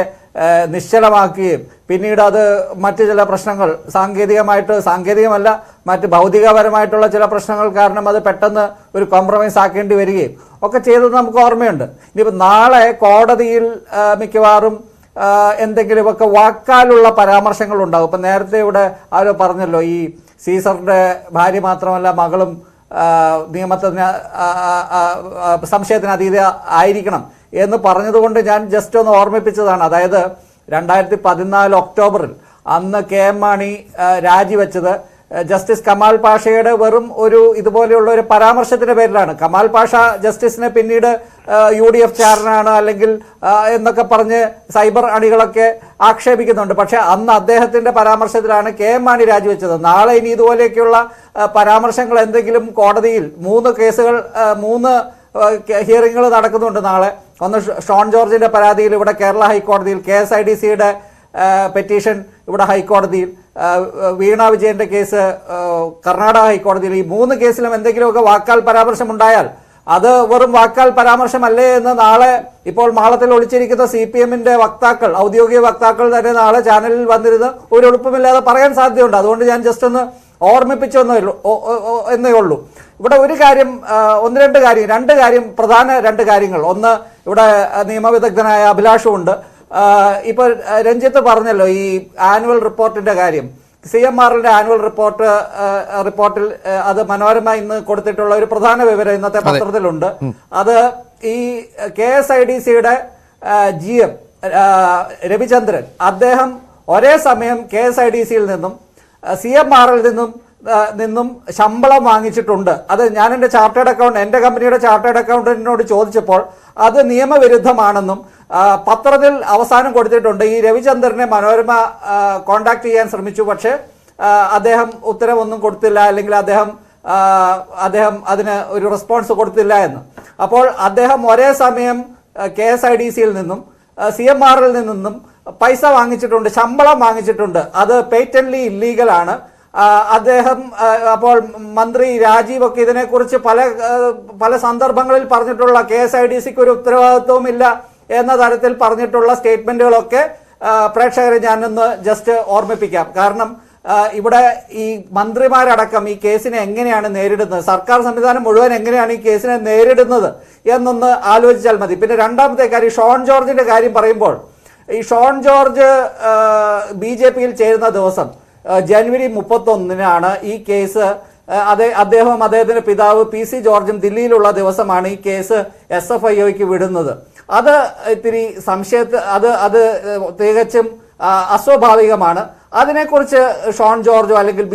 നിശ്ചലമാക്കുകയും പിന്നീട് അത് മറ്റ് ചില പ്രശ്നങ്ങൾ സാങ്കേതികമല്ല മറ്റ് ഭൗതികപരമായിട്ടുള്ള ചില പ്രശ്നങ്ങൾ കാരണം അത് പെട്ടെന്ന് ഒരു കോംപ്രമൈസ് ആക്കേണ്ടി വരികയും ഒക്കെ ചെയ്തത് നമുക്ക് ഓർമ്മയുണ്ട്. ഇനിയിപ്പോൾ നാളെ കോടതിയിൽ മിക്കവാറും എന്തെങ്കിലുമൊക്കെ വാക്കാലുള്ള പരാമർശങ്ങൾ ഉണ്ടാകും. ഇപ്പം നേരത്തെ ഇവിടെ അവർ പറഞ്ഞല്ലോ, ഈ സീസറിൻ്റെ ഭാര്യ മാത്രമല്ല മകളും നിയമത്തിന് സംശയത്തിന് അതീത ആയിരിക്കണം എന്ന് പറഞ്ഞതുകൊണ്ട് ഞാൻ ജസ്റ്റ് ഒന്ന് ഓർമ്മിപ്പിച്ചതാണ്. അതായത് 2014 ഒക്ടോബറിൽ അന്ന് KM മാണി രാജിവെച്ചത് ജസ്റ്റിസ് കമാൽ പാഷയുടെ വെറും ഇതുപോലെയുള്ള ഒരു പരാമർശത്തിന്റെ പേരിലാണ്. കമാൽ പാഷ ജസ്റ്റിസിനെ പിന്നീട് UDF ചാരനാണ് അല്ലെങ്കിൽ എന്നൊക്കെ പറഞ്ഞ് സൈബർ അണികളൊക്കെ ആക്ഷേപിക്കുന്നുണ്ട്. പക്ഷെ അന്ന് അദ്ദേഹത്തിന്റെ പരാമർശത്തിലാണ് KM മാണി രാജിവെച്ചത്. നാളെ ഇനി ഇതുപോലെയൊക്കെയുള്ള പരാമർശങ്ങൾ എന്തെങ്കിലും കോടതിയിൽ 3 ഹിയറിങ്ങുകൾ നടക്കുന്നുണ്ട് നാളെ. ഒന്ന് ഷോൺ ജോർജിന്റെ പരാതിയിൽ ഇവിടെ കേരള ഹൈക്കോടതിയിൽ, KSIDC-യുടെ പെറ്റീഷൻ ഇവിടെ ഹൈക്കോടതിയിൽ, വീണ വിജയന്റെ കേസ് കർണാടക ഹൈക്കോടതിയിൽ. ഈ 3 കേസിലും എന്തെങ്കിലുമൊക്കെ വാക്കാൽ പരാമർശം ഉണ്ടായാൽ അത് വെറും വാക്കാൽ പരാമർശമല്ലേ എന്ന് നാളെ ഇപ്പോൾ മാളത്തിൽ ഒളിച്ചിരിക്കുന്ന CPM-ന്റെ വക്താക്കൾ, ഔദ്യോഗിക വക്താക്കൾ തന്നെ നാളെ ചാനലിൽ വന്നിരുന്ന് ഒരു എളുപ്പമില്ലാതെ പറയാൻ സാധ്യതയുണ്ട്. അതുകൊണ്ട് ഞാൻ ജസ്റ്റ് ഒന്ന് ഓർമ്മിപ്പിച്ചു എന്നേ ഉള്ളൂ. ഇവിടെ ഒരു കാര്യം, പ്രധാന 2 കാര്യങ്ങൾ. ഒന്ന്, ഇവിടെ നിയമവിദഗ്ധനായ അഭിലാഷുണ്ട്. ഇപ്പോൾ രഞ്ജിത്ത് പറഞ്ഞല്ലോ ഈ ആനുവൽ റിപ്പോർട്ടിന്റെ കാര്യം. CMR-ന്റെ ആനുവൽ റിപ്പോർട്ടിൽ അത് മനോരമ ഇന്ന് കൊടുത്തിട്ടുള്ള ഒരു പ്രധാന വിവരം ഇന്നത്തെ പത്രത്തിലുണ്ട്. അത് ഈ KSIDC-യുടെ GM രവിചന്ദ്രൻ, അദ്ദേഹം ഒരേ സമയം KSIDC-യിൽ നിന്നും CMR-ൽ നിന്നും ശമ്പളം വാങ്ങിച്ചിട്ടുണ്ട്. അത് ഞാൻ എൻ്റെ കമ്പനിയുടെ ചാർട്ടേഡ് അക്കൗണ്ടന്റിനോട് ചോദിച്ചപ്പോൾ അത് നിയമവിരുദ്ധമാണെന്നും പത്രത്തിൽ അവസാനം കൊടുത്തിട്ടുണ്ട്. ഈ രവിചന്ദ്രനെ മനോരമ കോണ്ടാക്ട് ചെയ്യാൻ ശ്രമിച്ചു, പക്ഷേ അദ്ദേഹം ഉത്തരവൊന്നും കൊടുത്തില്ല, അല്ലെങ്കിൽ അദ്ദേഹം അതിന് ഒരു റെസ്പോൺസ് കൊടുത്തില്ല എന്ന്. അപ്പോൾ അദ്ദേഹം ഒരേ സമയം KSIDC-യിൽ നിന്നും CMR-ൽ നിന്നും പൈസ വാങ്ങിച്ചിട്ടുണ്ട്, ശമ്പളം വാങ്ങിച്ചിട്ടുണ്ട്. അത് പേറ്റന്റ്ലി ഇല്ലീഗലാണ്. അദ്ദേഹം അപ്പോൾ മന്ത്രി രാജീവ് ഒക്കെ ഇതിനെക്കുറിച്ച് പല സന്ദർഭങ്ങളിൽ പറഞ്ഞിട്ടുള്ള KSIDC-ക്ക് ഒരു ഉത്തരവാദിത്വവും ഇല്ല എന്ന തരത്തിൽ പറഞ്ഞിട്ടുള്ള സ്റ്റേറ്റ്മെന്റുകളൊക്കെ പ്രേക്ഷകരെ ഞാനൊന്ന് ജസ്റ്റ് ഓർമ്മിപ്പിക്കാം. കാരണം ഇവിടെ ഈ മന്ത്രിമാരടക്കം ഈ കേസിനെ എങ്ങനെയാണ് നേരിടുന്നത്, സർക്കാർ സംവിധാനം മുഴുവൻ എങ്ങനെയാണ് ഈ കേസിനെ നേരിടുന്നത് എന്നൊന്ന് ആലോചിച്ചാൽ മതി. പിന്നെ രണ്ടാമത്തെ കാര്യം, ഷോൺ ജോർജിന്റെ കാര്യം പറയുമ്പോൾ, ഈ ഷോൺ ജോർജ് BJP-യിൽ ചേരുന്ന ദിവസം ജനുവരി 31-നാണ് ഈ കേസ്. അദ്ദേഹത്തിന്റെ പിതാവ് PC ജോർജും ദില്ലിയിലുള്ള ദിവസമാണ് ഈ കേസ് SFIOയ്ക്ക് വിടുന്നത്. അത് ഇത്തിരി അത് തികച്ചും അസ്വാഭാവികമാണ്. അതിനെക്കുറിച്ച് ഷോൺ ജോർജോ അല്ലെങ്കിൽ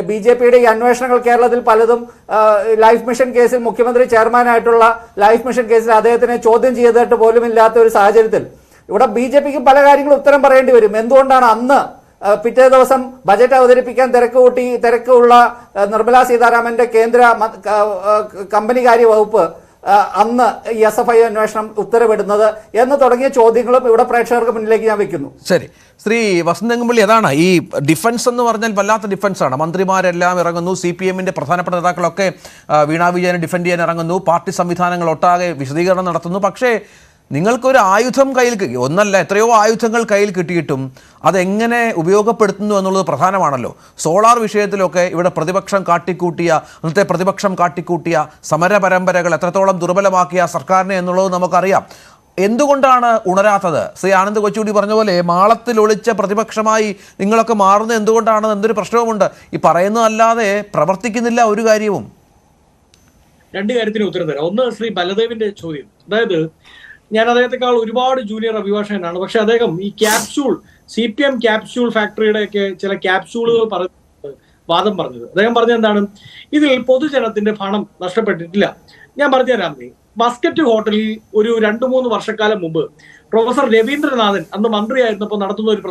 BJP-യുടെ ഈ അന്വേഷണങ്ങൾ കേരളത്തിൽ പലതും ലൈഫ് മിഷൻ കേസിൽ മുഖ്യമന്ത്രി ചെയർമാനായിട്ടുള്ള ലൈഫ് മിഷൻ കേസിൽ അദ്ദേഹത്തിനെ ചോദ്യം ചെയ്തിട്ട് പോലും ഇല്ലാത്ത ഒരു സാഹചര്യത്തിൽ ഇവിടെ BJP-ക്ക് പല കാര്യങ്ങളും ഉത്തരം പറയേണ്ടി വരും. എന്തുകൊണ്ടാണ് അന്ന് പിറ്റേ ദിവസം ബജറ്റ് അവതരിപ്പിക്കാൻ തിരക്കുള്ള നിർമ്മലാ സീതാരാമന്റെ കേന്ദ്ര കമ്പനികാര്യ വകുപ്പ് അന്ന് ഈ SFIO അന്വേഷണം ഉത്തരവിടുന്നത് എന്ന് തുടങ്ങിയ ചോദ്യങ്ങളും ഇവിടെ പ്രേക്ഷകർക്ക് മുന്നിലേക്ക് ഞാൻ വെക്കുന്നു. ശരി, ശ്രീ വസന്ത് തെങ്കുംപള്ളി, അതാണ് ഈ ഡിഫൻസ് എന്ന് പറഞ്ഞാൽ വല്ലാത്ത ഡിഫൻസാണ്. മന്ത്രിമാരെല്ലാം ഇറങ്ങുന്നു, CPM-ന്റെ പ്രധാനപ്പെട്ട നേതാക്കളൊക്കെ വീണാ വിജയനെ ഡിഫെൻഡ് ചെയ്യാൻ ഇറങ്ങുന്നു, പാർട്ടി സംവിധാനങ്ങൾ ഒട്ടാകെ വിശദീകരണം നടത്തുന്നു. പക്ഷേ നിങ്ങൾക്കൊരു ആയുധം കയ്യിൽ, ഒന്നല്ല എത്രയോ ആയുധങ്ങൾ കയ്യിൽ കിട്ടിയിട്ടും അതെങ്ങനെ ഉപയോഗപ്പെടുത്തുന്നു എന്നുള്ളത് പ്രധാനമാണല്ലോ. സോളാർ വിഷയത്തിലൊക്കെ ഇവിടെ അന്നത്തെ പ്രതിപക്ഷം കാട്ടിക്കൂട്ടിയ സമര പരമ്പരകൾ എത്രത്തോളം ദുർബലമാക്കിയ സർക്കാരിനെ എന്നുള്ളത് നമുക്കറിയാം. എന്തുകൊണ്ടാണ് ഉണരാത്തത്? ശ്രീ ആനന്ദ് കൊച്ചുകൂടി പറഞ്ഞ പോലെ മാളത്തിൽ ഒളിച്ച പ്രതിപക്ഷമായി നിങ്ങളൊക്കെ മാറുന്നത് എന്തുകൊണ്ടാണ്? എന്തൊരു പ്രശ്നവുമുണ്ട്. ഈ പറയുന്നതല്ലാതെ പ്രവർത്തിക്കുന്നില്ല ഒരു കാര്യവും. രണ്ട് കാര്യത്തിന് ഉത്തരം തരാം. ഒന്ന്, ശ്രീ ബലദേവിന്റെ ചോദ്യം. അതായത് ഞാൻ അദ്ദേഹത്തെക്കാൾ ഒരുപാട് ജൂനിയർ അഭിഭാഷകനാണ്. പക്ഷെ അദ്ദേഹം ഈ CPM ക്യാപ്സ്യൂൾ ഫാക്ടറിയുടെ ഒക്കെ ചില ക്യാപ്സ്യൂളുകൾ വാദം പറഞ്ഞത്, അദ്ദേഹം പറഞ്ഞത് എന്താണ്? ഇതിൽ പൊതുജനത്തിന്റെ പണം നഷ്ടപ്പെട്ടിട്ടില്ല. ഞാൻ പറഞ്ഞുതരാം. മസ്കറ്റ് ഹോട്ടലിൽ ഒരു 2-3 വർഷക്കാലം മുമ്പ് പ്രൊഫസർ രവീന്ദ്രനാഥൻ അന്ന് മന്ത്രിയായിരുന്നപ്പോൾ നടത്തുന്ന ഒരു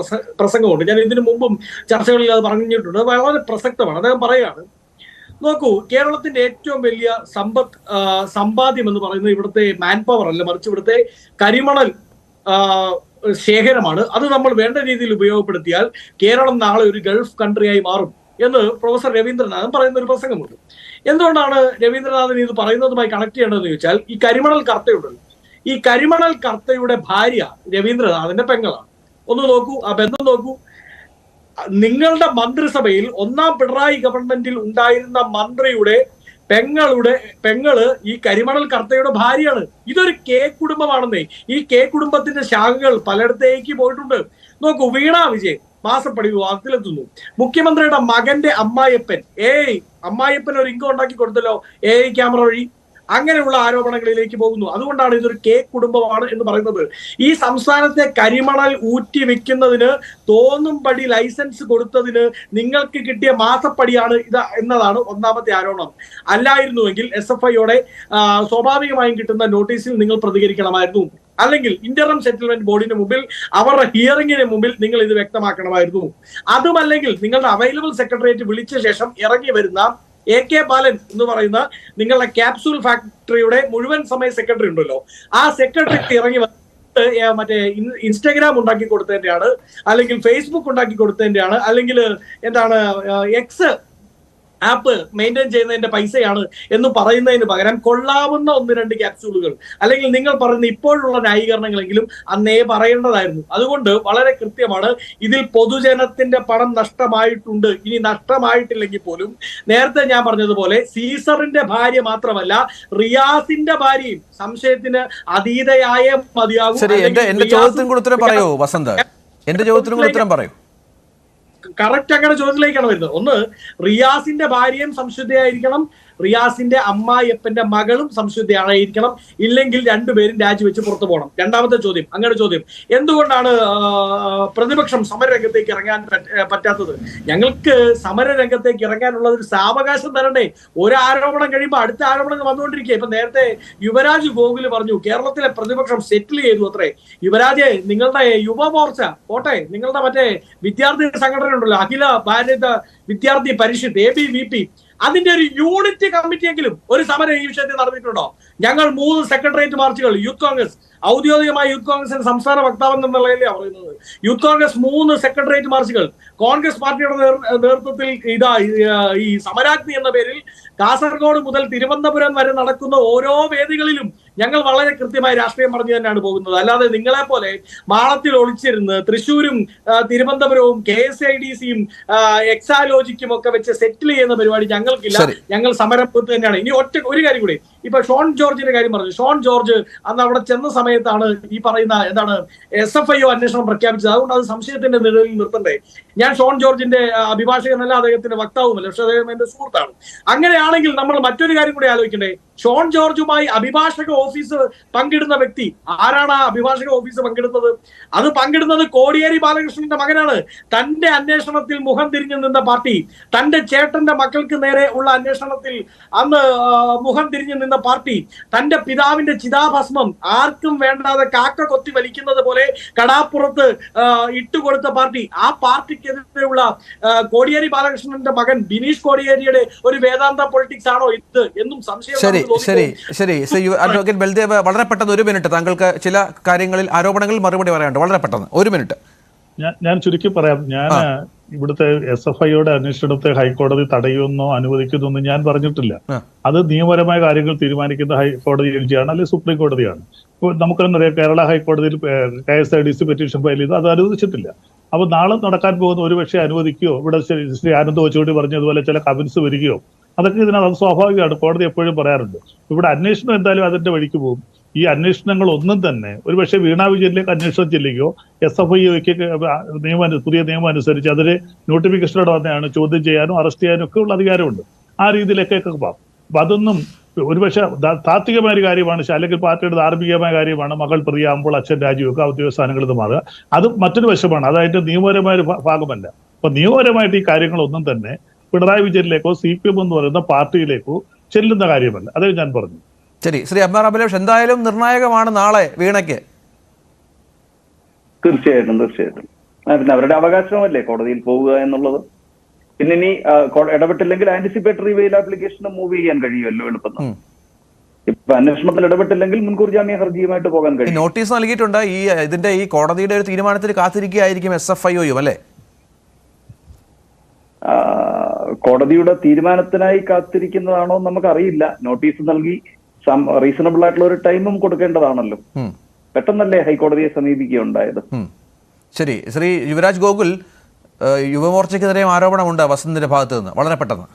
പ്രസംഗമുണ്ട്. ഞാൻ ഇതിനു മുമ്പും ചർച്ചകളിൽ അത് പറഞ്ഞിട്ടുണ്ട്. അത് വളരെ പ്രസക്തമാണ്. അദ്ദേഹം പറയുകയാണ്, നോക്കൂ, കേരളത്തിന്റെ ഏറ്റവും വലിയ സമ്പാദ്യം എന്ന് പറയുന്നത് ഇവിടുത്തെ മാൻ പവർ അല്ല, മറിച്ച് ഇവിടുത്തെ കരിമണൽ ശേഖരമാണ്. അത് നമ്മൾ വേണ്ട രീതിയിൽ ഉപയോഗപ്പെടുത്തിയാൽ കേരളം നാളെ ഒരു ഗൾഫ് കൺട്രിയായി മാറും എന്ന് പ്രൊഫസർ രവീന്ദ്രനാഥൻ പറയുന്ന ഒരു പ്രസംഗമുണ്ട്. എന്തുകൊണ്ടാണ് രവീന്ദ്രനാഥൻ ഇത് പറയുന്നതുമായി കണക്ട് ചെയ്യേണ്ടതെന്ന് ചോദിച്ചാൽ, ഈ കരിമണൽ കർത്തയുണ്ടല്ലോ, ഈ കരിമണൽ കർത്തയുടെ ഭാര്യ രവീന്ദ്രനാഥന്റെ പെങ്ങളാണ്. ഒന്ന് നോക്കൂ, ആ ബന്ധം നോക്കൂ. നിങ്ങളുടെ മന്ത്രിസഭയിൽ 1ാം പിണറായി ഗവൺമെന്റിൽ ഉണ്ടായിരുന്ന മന്ത്രിയുടെ പെങ്ങള് ഈ കരിമണൽ കർത്തയുടെ ഭാര്യയാണ്. ഇതൊരു കുടുംബമാണെന്നേ. ഈ കുടുംബത്തിന്റെ ശാഖകൾ പലയിടത്തേക്ക് പോയിട്ടുണ്ട്. നോക്കൂ, വീണാ വിജയൻ മാസപ്പടി വിവാദത്തിലെത്തുന്നു. മുഖ്യമന്ത്രിയുടെ മകന്റെ അമ്മായിയപ്പൻ ഒരു ഇൻകം ഉണ്ടാക്കി കൊടുത്തല്ലോ AI ക്യാമറ വഴി. അങ്ങനെയുള്ള ആരോപണങ്ങളിലേക്ക് പോകുന്നു. അതുകൊണ്ടാണ് ഇതൊരു കുടുംബമാണ് എന്ന് പറയുന്നത്. ഈ സംസ്ഥാനത്തെ കരിമണൽ ഊറ്റി വെക്കുന്നതിന് തോന്നുംപടി ലൈസൻസ് കൊടുത്തതിന് നിങ്ങൾക്ക് കിട്ടിയ മാസപ്പടിയാണ് ഇത് എന്നതാണ് ഒന്നാമത്തെ ആരോപണം. അല്ലായിരുന്നുവെങ്കിൽ SFIയോടെ സ്വാഭാവികമായും കിട്ടുന്ന നോട്ടീസിൽ നിങ്ങൾ പ്രതികരിക്കണമായിരുന്നു. അല്ലെങ്കിൽ ഇന്റർനം സെറ്റിൽമെന്റ് ബോർഡിന് മുമ്പിൽ അവരുടെ ഹിയറിംഗിന് മുമ്പിൽ നിങ്ങൾ ഇത് വ്യക്തമാക്കണമായിരുന്നു. അതുമല്ലെങ്കിൽ നിങ്ങളുടെ അവൈലബിൾ സെക്രട്ടേറിയറ്റ് വിളിച്ച ശേഷം ഇറങ്ങി വരുന്ന AK ബാലൻ എന്ന് പറയുന്ന നിങ്ങളുടെ ക്യാപ്സൂൾ ഫാക്ടറിയുടെ മുഴുവൻ സമയ സെക്രട്ടറി ഉണ്ടല്ലോ, ആ സെക്രട്ടറി ഇറങ്ങി മറ്റേ ഇൻസ്റ്റാഗ്രാം ഉണ്ടാക്കി കൊടുത്തതിന്റെയാണ്, അല്ലെങ്കിൽ ഫേസ്ബുക്ക് ഉണ്ടാക്കി കൊടുത്തതിന്റെയാണ്, അല്ലെങ്കിൽ എന്താണ് X ആപ്പ് മെയിൻറ്റെയിൻ ചെയ്യുന്നതിന്റെ പൈസയാണ് എന്ന് പറയുന്നതിന് പകരം കൊള്ളാവുന്ന 1-2 ക്യാപ്സ്യൂളുകൾ അല്ലെങ്കിൽ നിങ്ങൾ പറയുന്ന ഇപ്പോഴുള്ള ന്യായീകരണങ്ങളെങ്കിലും അന്നേ പറയേണ്ടതായിരുന്നു. അതുകൊണ്ട് വളരെ കൃത്യമാണ്, ഇതിൽ പൊതുജനത്തിന്റെ പണം നഷ്ടമായിട്ടുണ്ട്. ഇനി നഷ്ടമായിട്ടില്ലെങ്കിൽ പോലും നേരത്തെ ഞാൻ പറഞ്ഞതുപോലെ സീസറിന്റെ ഭാര്യ മാത്രമല്ല, റിയാസിന്റെ ഭാര്യയും സംശയത്തിന് അതീതയായ മതിയാകും. എന്റെ ചോദ്യത്തിന് കൂടെ ഉത്തരം പറയൂ വസന്ത്, എന്റെ ചോദ്യത്തിന് കൂടെ ഉത്തരം പറയൂ. കറക്റ്റ് അങ്ങനെ ചോദ്യത്തിലേക്കാണ് വരുന്നത്. ഒന്ന്, റിയാസിന്റെ ഭാര്യയും സംശുദ്ധയായിരിക്കണം, റിയാസിന്റെ അമ്മായിയപ്പന്റെ മകളും സംശുദ്ധയായിരിക്കണം, ഇല്ലെങ്കിൽ രണ്ടുപേരും രാജിവെച്ച് പുറത്തു പോകണം. രണ്ടാമത്തെ ചോദ്യം, അങ്ങനെ ചോദ്യം, എന്തുകൊണ്ടാണ് പ്രതിപക്ഷം സമരരംഗത്തേക്ക് ഇറങ്ങാൻ പറ്റാത്തത്? ഞങ്ങൾക്ക് സമരരംഗത്തേക്ക് ഇറങ്ങാനുള്ള ഒരു സാവകാശം തരണ്ടേ? ഒരു ആരോപണം കഴിയുമ്പോൾ അടുത്ത ആരോപണങ്ങൾ വന്നുകൊണ്ടിരിക്കുക. ഇപ്പൊ നേരത്തെ യുവരാജ് ഗോകുല് പറഞ്ഞു കേരളത്തിലെ പ്രതിപക്ഷം സെറ്റിൽ ചെയ്തു അത്രേ. യുവരാജ്, നിങ്ങളുടെ യുവമോർച്ച പോട്ടെ, നിങ്ങളുടെ മറ്റേ വിദ്യാർത്ഥി സംഘടന ഉണ്ടല്ലോ, അഖില ഭാരത വിദ്യാർത്ഥി പരിഷത്ത് ABVP, അതിന്റെ ഒരു യൂണിറ്റ് കമ്മിറ്റിയെങ്കിലും ഒരു സമരം ഈ വിഷയത്തിൽ നടന്നിട്ടുണ്ടോ? ഞങ്ങൾ 3 സെക്രട്ടേറിയറ്റ് മാർച്ചുകൾ, യൂത്ത് കോൺഗ്രസ്, ഔദ്യോഗികമായി യൂത്ത് കോൺഗ്രസിന്റെ സംസ്ഥാന വക്താവ് എന്ന നിലയിലാണ് പറയുന്നത്. യൂത്ത് കോൺഗ്രസ് 3 സെക്രട്ടേറിയറ്റ് മാർച്ചുകൾ കോൺഗ്രസ് പാർട്ടിയുടെ നേതൃത്വത്തിൽ ഈ സമരാഗ്നി എന്ന പേരിൽ കാസർഗോഡ് മുതൽ തിരുവനന്തപുരം വരെ നടക്കുന്ന ഓരോ വേദികളിലും ഞങ്ങൾ വളരെ കൃത്യമായി രാഷ്ട്രീയം പറഞ്ഞു തന്നെയാണ് പോകുന്നത്. അല്ലാതെ നിങ്ങളെ പോലെ മാളത്തിൽ ഒളിച്ചിരുന്ന് തൃശ്ശൂരും തിരുവനന്തപുരവും KSIDCയും എക്സാലോജിക്കും ഒക്കെ വെച്ച് സെറ്റിൽ ചെയ്യുന്ന പരിപാടി ഞങ്ങൾക്കില്ല. ഞങ്ങൾ സമരം തന്നെയാണ്. ഇനി ഒരു കാര്യം കൂടി, ഇപ്പൊ ഷോൺ ജോർജിന്റെ കാര്യം പറഞ്ഞു. ഷോൺ ജോർജ് അന്ന് അവിടെ ചെന്ന സമയത്താണ് ഈ പറയുന്ന എന്താണ് SFIO അന്വേഷണം പ്രഖ്യാപിച്ചത്. അതുകൊണ്ട് അത് സംശയത്തിന്റെ നിഴലിൽ നിർത്തണ്ടേ. ഞാൻ ഷോൺ ജോർജിന്റെ അഭിഭാഷകനല്ല, അദ്ദേഹത്തിന്റെ വക്താവുമല്ല, പക്ഷെ അദ്ദേഹം എന്റെ സുഹൃത്താണ്. അങ്ങനെയാണെങ്കിൽ നമ്മൾ മറ്റൊരു കാര്യം കൂടി ആലോചിക്കണ്ടേ. ഷോൺ ജോർജുമായി അഭിഭാഷക ഓഫീസ് പങ്കിടുന്ന വ്യക്തി ആരാണ്? ആ അഭിഭാഷക ഓഫീസ് പങ്കിടുന്നത്? അത് പങ്കിടുന്നത് കോടിയേരി ബാലകൃഷ്ണന്റെ മകനാണ്. തന്റെ അന്വേഷണത്തിൽ മുഖം തിരിഞ്ഞു നിന്ന പാർട്ടി, തന്റെ ചേട്ടന്റെ മക്കൾക്ക് നേരെ ഉള്ള അന്വേഷണത്തിൽ അന്ന് മുഖം തിരിഞ്ഞു നിന്ന പാർട്ടി, തന്റെ പിതാവിന്റെ ചിതാഭസ്മം ആർക്കും വേണ്ടാതെ കാക്ക കൊത്തി വലിക്കുന്നത് പോലെ കടാപ്പുറത്ത് ഇട്ടുകൊടുത്ത പാർട്ടി. ആ പാർട്ടിക്കെതിരെയുള്ള കോടിയേരി ബാലകൃഷ്ണന്റെ മകൻ ബിനീഷ് കോടിയേരിയുടെ ഒരു വേദാന്ത പൊളിറ്റിക്സ് ആണോ ഇത് എന്നും സംശയം. ശരി. അഡ്വക്കേറ്റ് ബൽദേവ്, വളരെ പെട്ടെന്ന് 1 മിനിറ്റ്. താങ്കൾക്ക് ചില കാര്യങ്ങളിൽ ആരോപണങ്ങളിൽ മറുപടി പറയാനുണ്ട്. വളരെ പെട്ടെന്ന് 1 മിനിറ്റ്. ഞാൻ ചുരുക്കി പറയാം. ഞാൻ ഇവിടുത്തെ SFIയുടെ അന്വേഷണത്തെ ഹൈക്കോടതി തടയുമെന്നോ അനുവദിക്കുന്നോ ഞാൻ പറഞ്ഞിട്ടില്ല. അത് നിയമപരമായ കാര്യങ്ങൾ തീരുമാനിക്കുന്ന ഹൈക്കോടതി ജഡ്ജിയാണ്, അല്ലെങ്കിൽ സുപ്രീം കോടതിയാണ്. ഇപ്പോൾ നമുക്കറിയാം, കേരള ഹൈക്കോടതിയിൽ KSIDC പെറ്റീഷൻ ഫയൽ ചെയ്തു, അത് അനുവദിച്ചിട്ടില്ല. അപ്പൊ നാളെ നടക്കാൻ പോകുന്ന ഒരുപക്ഷെ അനുവദിക്കുകയോ, ഇവിടെ ശ്രീ ആനന്ദ് കൊച്ചുകൂടി പറഞ്ഞതുപോലെ ചില കമന്റ്സ് വരികയോ, അതൊക്കെ ഇതിനകത്ത് സ്വാഭാവികമാണ്. കോടതി എപ്പോഴും പറയാറുണ്ട്. ഇവിടെ അന്വേഷണം എന്തായാലും അതിന്റെ വഴിക്ക് പോകും. ഈ അന്വേഷണങ്ങൾ ഒന്നും തന്നെ ഒരുപക്ഷെ വീണാ വിജയനിലേക്ക് അന്വേഷണം ചെല്ലുകയോ SFIക്ക് പുതിയ നിയമം അനുസരിച്ച് അതിന് നോട്ടിഫിക്കേഷനോടെ വന്നെയാണ് ചോദ്യം ചെയ്യാനും അറസ്റ്റ് ചെയ്യാനും ഒക്കെ ഉള്ള അധികാരമുണ്ട്. ആ രീതിയിലൊക്കെ പോകാം. അപ്പൊ അതൊന്നും ഒരുപക്ഷെ താത്വികമായ ഒരു കാര്യമാണ്, അല്ലെങ്കിൽ പാർട്ടിയുടെ ധാർമ്മികമായ കാര്യമാണ്. മകൾ പ്രതിയാകുമ്പോൾ അച്ഛൻ രാജിവെക്കുക, ഔദ്യോഗിക സ്ഥാനങ്ങളിൽ നിന്ന് മാറുക. അത് മറ്റൊരു വശമാണ്. അതായത് നിയമപരമായ ഒരു ഭാഗമല്ല. അപ്പൊ നിയമപരമായിട്ട് ഈ കാര്യങ്ങളൊന്നും തന്നെ പിണറായി വിജയനിലേക്കോ CPM എന്ന് പറയുന്ന പാർട്ടിയിലേക്കോ ചെല്ലുന്ന കാര്യമല്ല. അതേ ഞാൻ പറഞ്ഞു. ശരി. ശ്രീ എം.ആർ. അഭിലാഷ്, എന്തായാലും നിർണായകമാണ് നാളെ വീണയ്ക്ക്. തീർച്ചയായിട്ടും. പിന്നെ അവരുടെ അവകാശമല്ലേ കോടതിയിൽ പോവുക എന്നുള്ളത്. പിന്നെ ഇനി ഇടപെട്ടില്ലെങ്കിൽ ആന്റിസിപ്പേറ്ററി ബെയിൽ ആപ്ലിക്കേഷൻ മൂവ് ചെയ്യാൻ കഴിയുമല്ലോ എളുപ്പം. ഇപ്പൊ അന്വേഷണത്തിൽ ഇടപെട്ടില്ലെങ്കിൽ മുൻകൂർ ജാമ്യ ഹർജിയുമായിട്ട് പോകാൻ കഴിയും. നോട്ടീസ് നൽകിയിട്ടുണ്ട്. ഇതിന്റെ ഈ കോടതിയുടെ ഒരു തീരുമാനത്തിൽ കാത്തിരിക്കുകയായിരിക്കും SFIOയും അല്ലേ? കോടതിയുടെ തീരുമാനത്തിനായി കാത്തിരിക്കുന്നതാണോ നമുക്കറിയില്ല. നോട്ടീസ് നൽകി റീസണബിൾ ആയിട്ടുള്ള ഒരു ടൈമും കൊടുക്കേണ്ടതാണല്ലോ. പെട്ടെന്നല്ലേ ഹൈക്കോടതിയെ സമീപിക്കുകയുണ്ടായത്. ശരി. ശ്രീ യുവരാജ് ഗോകുൽ, യുവമോർച്ചയ്ക്കെതിരെയും ആരോപണമുണ്ട് വസന്തിന്റെ ഭാഗത്ത് നിന്ന്. വളരെ പെട്ടെന്ന്.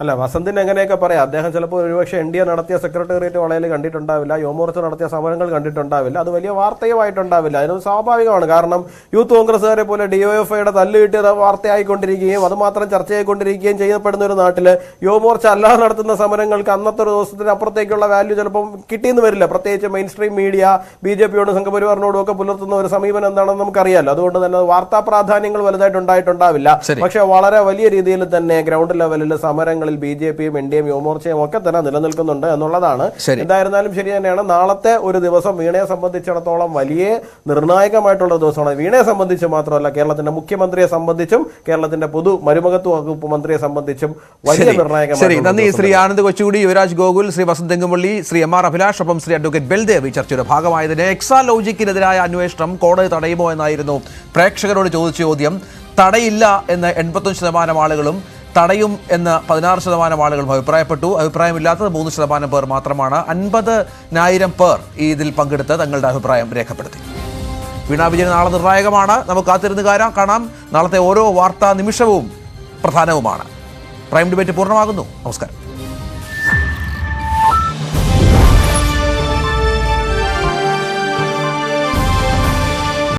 അല്ല, വസന്തിന് എങ്ങനെയൊക്കെ പറയാം. അദ്ദേഹം ചിലപ്പോൾ ഒരുപക്ഷെ NDA നടത്തിയ സെക്രട്ടേറിയറ്റ് വളയിൽ കണ്ടിട്ടുണ്ടാവില്ല, യുവമോർച്ച നടത്തിയ സമരങ്ങൾ കണ്ടിട്ടുണ്ടാവില്ല, അത് വലിയ വാർത്തയുമായിട്ടുണ്ടാവില്ല. അതിനൊരു സ്വാഭാവികമാണ്. കാരണം യൂത്ത് കോൺഗ്രസ്സുകാരെ പോലെ DYFIയുടെ തല്ല് കിട്ടിയത് വാർത്തയായിക്കൊണ്ടിരിക്കുകയും അതുമാത്രം ചർച്ചയായിക്കൊണ്ടിരിക്കുകയും ചെയ്യപ്പെടുന്ന ഒരു നാട്ടിൽ യുവമോർച്ച അല്ലാതെ നടത്തുന്ന സമരങ്ങൾക്ക് അന്നത്തെ ഒരു ദിവസത്തിന് അപ്പുറത്തേക്കുള്ള വാല്യൂ ചിലപ്പം കിട്ടിയെന്ന് വരില്ല. പ്രത്യേകിച്ച് മെയിൻ സ്ട്രീം മീഡിയ BJPയോടും സംഘപരിവാറിനോടും ഒക്കെ പുലർത്തുന്ന ഒരു സമീപനം എന്താണെന്ന് നമുക്കറിയാമല്ലോ. അതുകൊണ്ട് തന്നെ വാർത്താ പ്രാധാന്യങ്ങൾ വലുതായിട്ടുണ്ടാവില്ല. പക്ഷെ വളരെ വലിയ രീതിയിൽ തന്നെ ഗ്രൗണ്ട് ലെവലിൽ സമരങ്ങൾ BJPയും NDAയും യുവമോർച്ചയും ഒക്കെ തന്നെ നിലനിൽക്കുന്നുണ്ട് എന്നുള്ളതാണ്. എന്തായിരുന്നാലും ശരി തന്നെയാണ്. നാളത്തെ ഒരു ദിവസം വീണയെ സംബന്ധിച്ചിടത്തോളം വലിയ നിർണായകമായിട്ടുള്ള ദിവസമാണ്. വീണയെ സംബന്ധിച്ച് മാത്രമല്ല, കേരളത്തിന്റെ മുഖ്യമന്ത്രിയെ സംബന്ധിച്ചും കേരളത്തിന്റെ പൊതു മരുമകത്വ വകുപ്പ് മന്ത്രിയെ സംബന്ധിച്ചും വലിയ നിർണായകമായ. നന്ദി. ശ്രീ ആനന്ദ് കൊച്ചുകൂടി, യുവരാജ് ഗോകുൽ, ശ്രീ വസന്ത് തെങ്കുംപള്ളി, ശ്രീ എം.ആർ. അഭിലാഷ്, ഒപ്പം ശ്രീ അഡ്വക്കേറ്റ് ബൽദേവ് ഈ ചർച്ചയുടെ ഭാഗമായതിന്. എക്സാലോജിക്കിനെതിരായ അന്വേഷണം കോടതി തടയുമോ എന്നായിരുന്നു പ്രേക്ഷകരോട് ചോദിച്ച ചോദ്യം. തടയില്ല എന്ന് 85% ആളുകളും തടയും എന്ന് 16% ആളുകളും അഭിപ്രായപ്പെട്ടു. അഭിപ്രായമില്ലാത്തത് 3% പേർ മാത്രമാണ്. 50,000 പേർ ഇതിൽ പങ്കെടുത്ത് തങ്ങളുടെ അഭിപ്രായം രേഖപ്പെടുത്തി. വീണാ വിജയൻ നാളെ നിർണായകമാണ്. നമുക്ക് കാത്തിരുന്ന് കാണാം. നാളത്തെ ഓരോ വാർത്താ നിമിഷവും പ്രധാനവുമാണ്. പ്രൈം ഡിബേറ്റ് പൂർണ്ണമാകുന്നു. നമസ്കാരം.